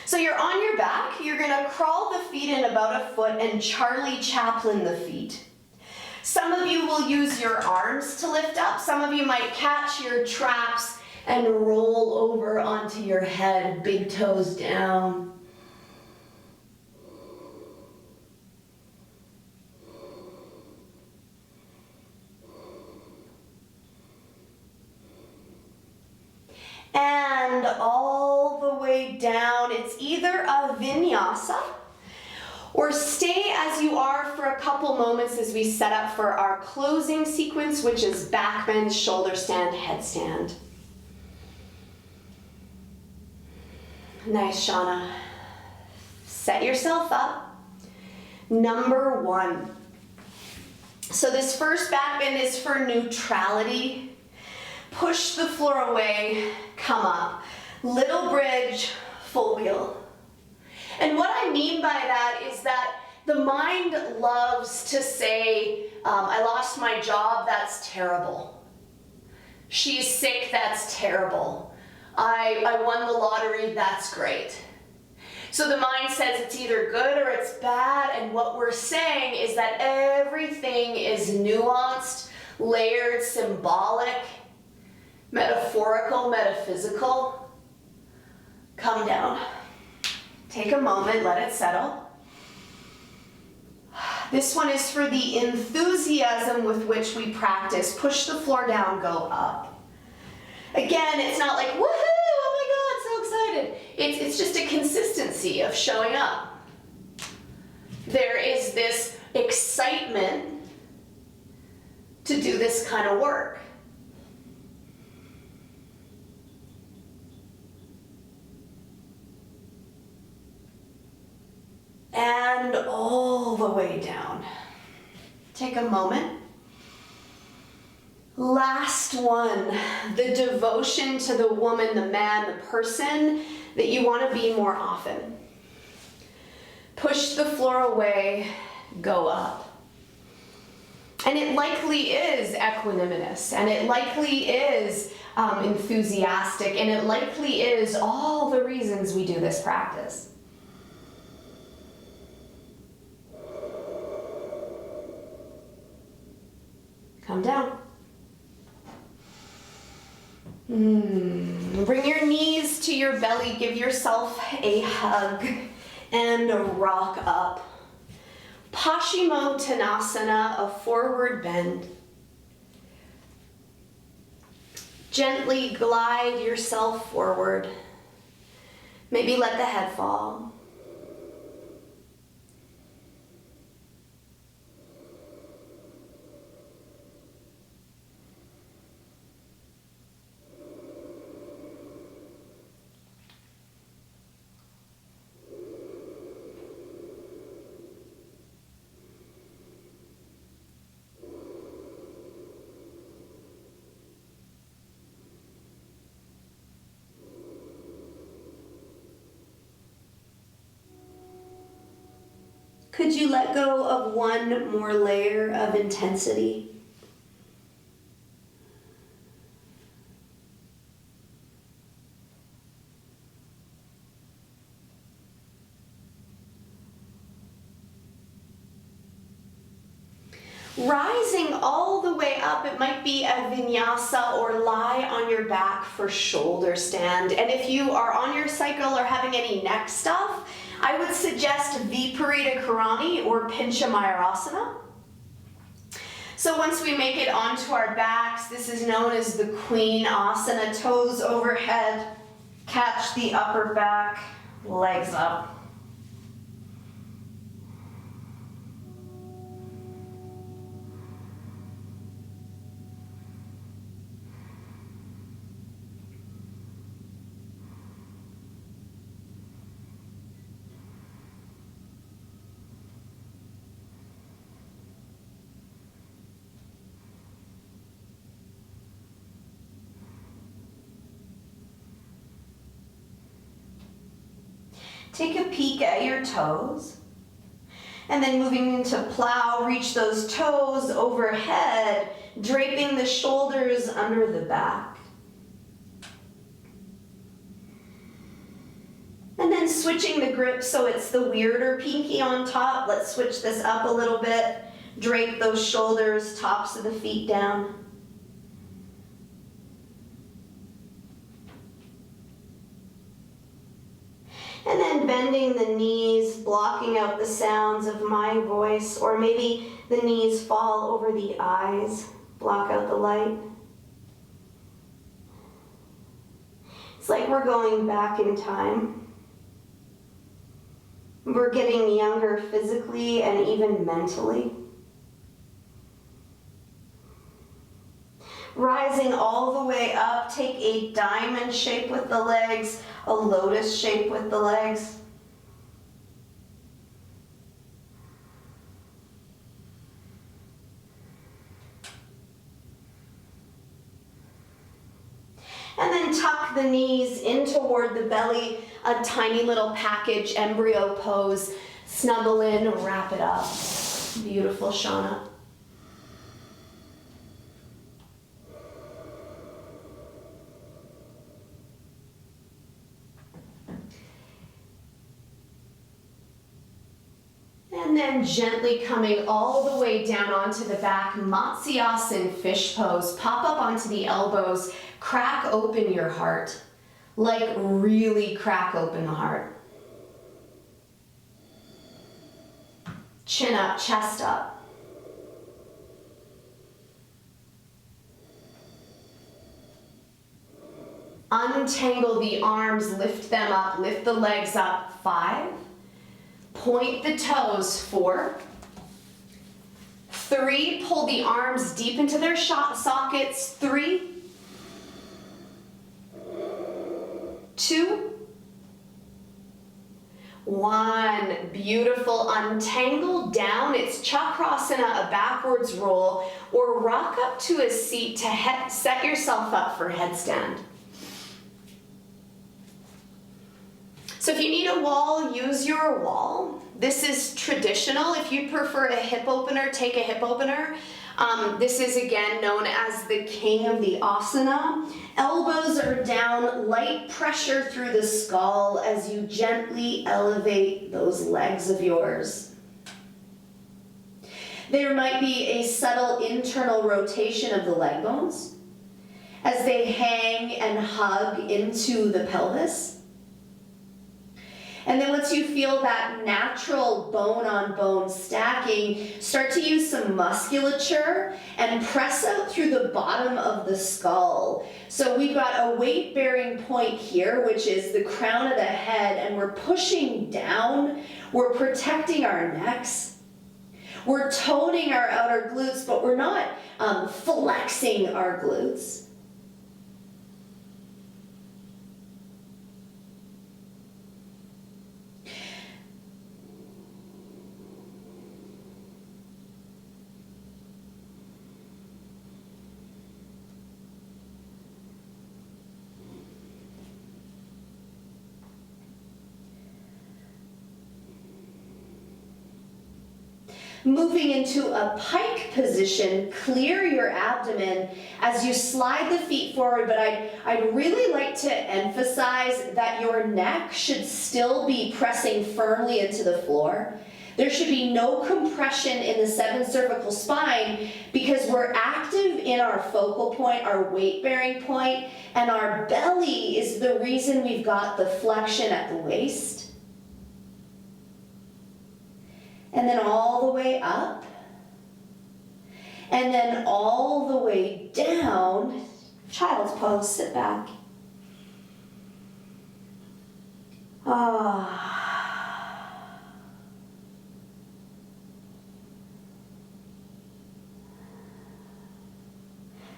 So you're on your back. You're going to crawl the feet in about a foot and Charlie Chaplin the feet. Some of you will use your arms to lift up. Some of you might catch your traps and roll over onto your head, big toes down. And all the way down, it's either a Vinyasa or stay as you are for a couple moments as we set up for our closing sequence, which is back bend, shoulder stand, headstand. Nice, Shauna. Set yourself up. Number 1. So this first back bend is for neutrality. Push the floor away, come up. Little bridge, full wheel. And what I mean by that is that the mind loves to say, I lost my job, that's terrible. She's sick, that's terrible. I won the lottery, that's great. So the mind says it's either good or it's bad, and what we're saying is that everything is nuanced, layered, symbolic, metaphorical, metaphysical. Come down. Take a moment, let it settle. This one is for the enthusiasm with which we practice. Push the floor down, go up. Again, it's not like, woohoo, oh my God, so excited. It's just a consistency of showing up. There is this excitement to do this kind of work. And all the way down. Take a moment. Last one, the devotion to the woman, the man, the person that you want to be more often. Push the floor away, go up. And it likely is equanimous, and it likely is enthusiastic, and it likely is all the reasons we do this practice. Come down. Bring your knees to your belly, give yourself a hug, and rock up. Pashimo Tanasana, a forward bend. Gently glide yourself forward. Maybe let the head fall. Could you let go of one more layer of intensity? Rising all the way up, it might be a Vinyasa or lie on your back for shoulder stand. And if you are on your cycle or having any neck stuff, I would suggest Viparita Karani or Pinchamayurasana. So once we make it onto our backs, this is known as the Queen Asana, toes overhead, catch the upper back, legs up. Take a peek at your toes, and then moving into plow, reach those toes overhead, draping the shoulders under the back. And then switching the grip so it's the weirder pinky on top. Let's switch this up a little bit. Drape those shoulders, tops of the feet down. And then bending the knees, blocking out the sounds of my voice, or maybe the knees fall over the eyes, block out the light. It's like we're going back in time. We're getting younger physically and even mentally. Rising all the way up, take a diamond shape with the legs, a lotus shape with the legs. And then tuck the knees in toward the belly, a tiny little package, embryo pose. Snuggle in, wrap it up. Beautiful, Shauna. And then gently coming all the way down onto the back, Matsyasan fish pose. Pop up onto the elbows, crack open your heart. Like really crack open the heart. Chin up, chest up. Untangle the arms, lift them up, lift the legs up, 5. Point the toes, 4. 3, pull the arms deep into their sockets, 3. 2. 1. Beautiful. Untangle down. It's Chakrasana, a backwards roll, or rock up to a seat to set yourself up for headstand. So if you need a wall, use your wall. This is traditional. If you prefer a hip opener, take a hip opener. This is again known as the king of the asana. Elbows are down, light pressure through the skull as you gently elevate those legs of yours. There might be a subtle internal rotation of the leg bones as they hang and hug into the pelvis. And then once you feel that natural bone-on-bone stacking, start to use some musculature and press out through the bottom of the skull. So we've got a weight-bearing point here, which is the crown of the head, and we're pushing down. We're protecting our necks. We're toning our outer glutes, but we're not flexing our glutes. Moving into a pike position, clear your abdomen as you slide the feet forward, but I'd really like to emphasize that your neck should still be pressing firmly into the floor. There should be no compression in the 7th cervical spine because we're active in our focal point, our weight-bearing point, and our belly is the reason we've got the flexion at the waist. And then all the way up. And then all the way down. Child's pose, sit back.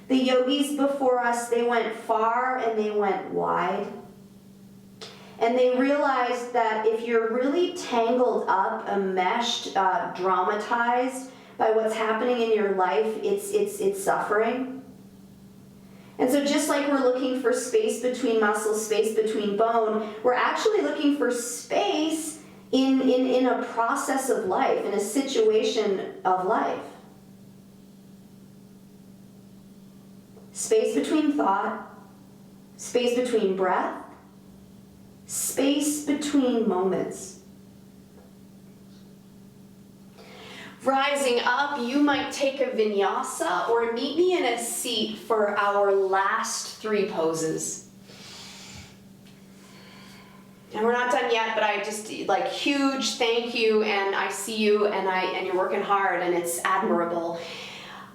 The yogis before us, they went far and they went wide. And they realized that if you're really tangled up, enmeshed, dramatized by what's happening in your life, it's suffering. And so just like we're looking for space between muscles, space between bone, we're actually looking for space in a process of life, in a situation of life. Space between thought, space between breath, space between moments. Rising up, you might take a vinyasa or meet me in a seat for our last 3 poses. And we're not done yet, but I just like huge thank you, and I see you, and you're working hard, and it's admirable.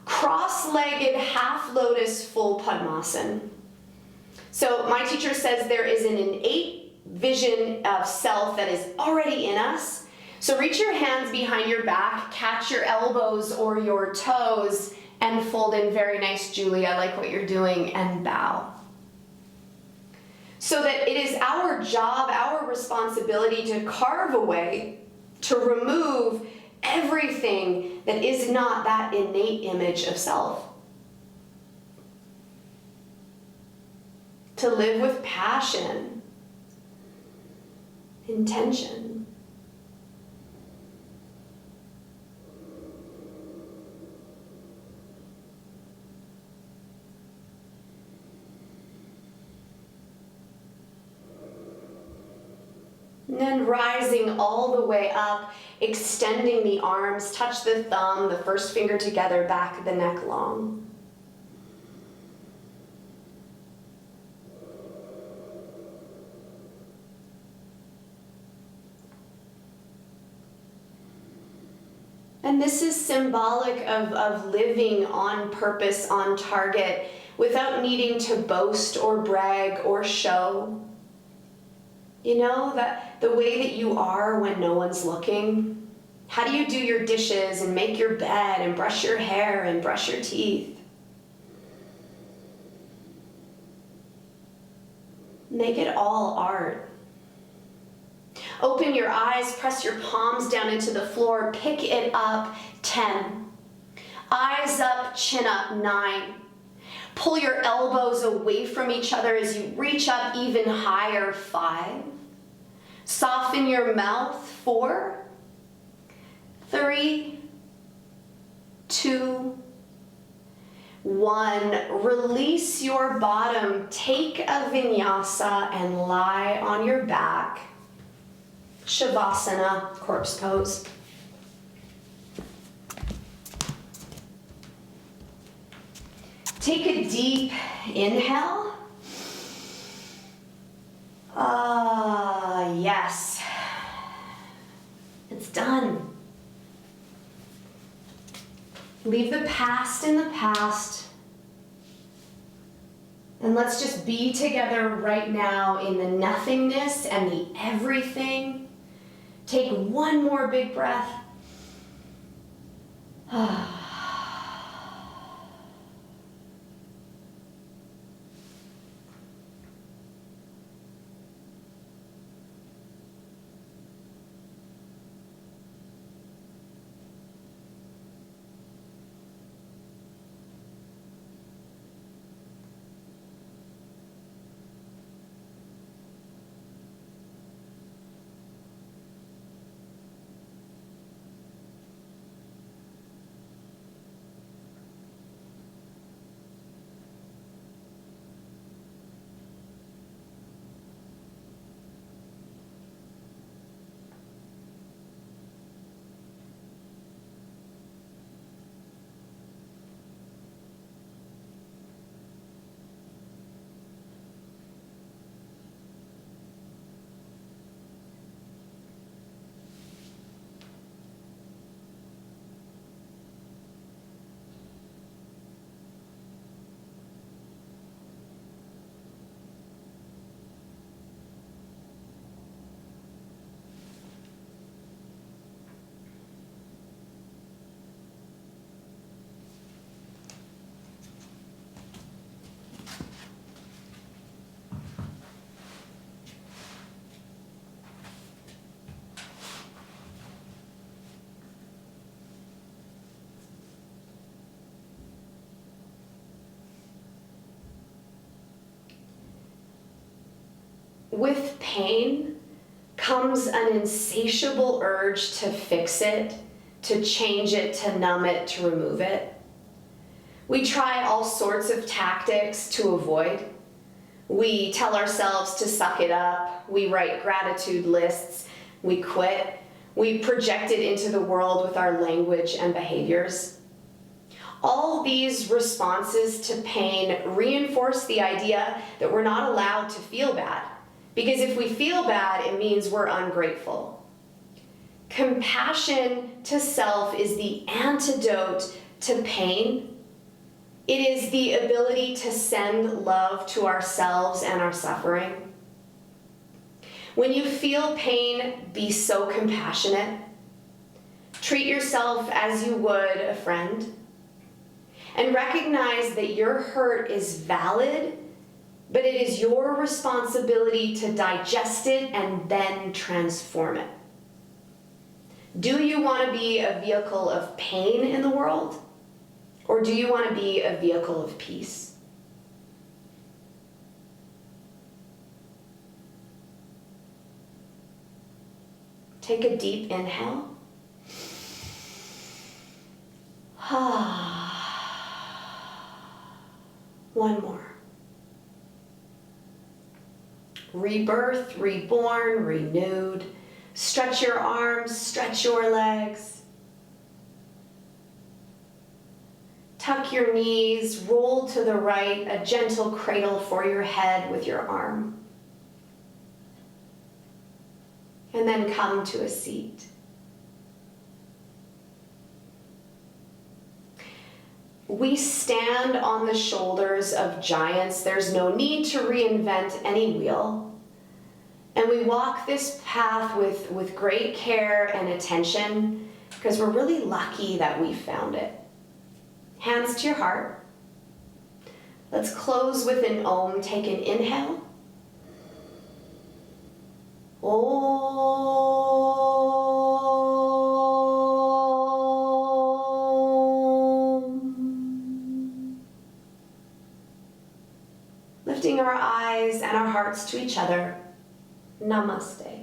Cross-legged half lotus full Padmasan. So my teacher says there is an innate vision of self that is already in us. So reach your hands behind your back, catch your elbows or your toes, and fold in. Very nice, Julie. I like what you're doing, and bow. So that it is our job, our responsibility to carve away, to remove everything that is not that innate image of self. To live with passion, intention. And then rising all the way up, extending the arms, touch the thumb, the first finger together, back of the neck long. And this is symbolic of living on purpose, on target, without needing to boast or brag or show. You know, that the way that you are when no one's looking. How do you do your dishes and make your bed and brush your hair and brush your teeth? Make it all art. Open your eyes, press your palms down into the floor, pick it up, 10. Eyes up, chin up, 9. Pull your elbows away from each other as you reach up even higher, 5. Soften your mouth, 4. 3, 2, 1. Release your bottom, take a vinyasa and lie on your back. Shavasana, corpse pose. Take a deep inhale. Yes. It's done. Leave the past in the past. And let's just be together right now in the nothingness and the everything. Take one more big breath. with pain comes an insatiable urge to fix it, to change it, to numb it, to remove it. We try all sorts of tactics to avoid. We tell ourselves to suck it up. We write gratitude lists. We quit. We project it into the world with our language and behaviors. All these responses to pain reinforce the idea that we're not allowed to feel bad, because if we feel bad, it means we're ungrateful. Compassion to self is the antidote to pain. It is the ability to send love to ourselves and our suffering. When you feel pain, be so compassionate. Treat yourself as you would a friend. And recognize that your hurt is valid, but it is your responsibility to digest it and then transform it. Do you want to be a vehicle of pain in the world? Or do you want to be a vehicle of peace? Take a deep inhale. One more. Rebirth, reborn, renewed. Stretch your arms, stretch your legs. Tuck your knees, roll to the right, a gentle cradle for your head with your arm. And then come to a seat. We stand on the shoulders of giants. There's no need to reinvent any wheel. And we walk this path with great care and attention because we're really lucky that we found it. Hands to your heart. Let's close with an Om. Take an inhale. Om. Lifting our eyes and our hearts to each other. Namaste.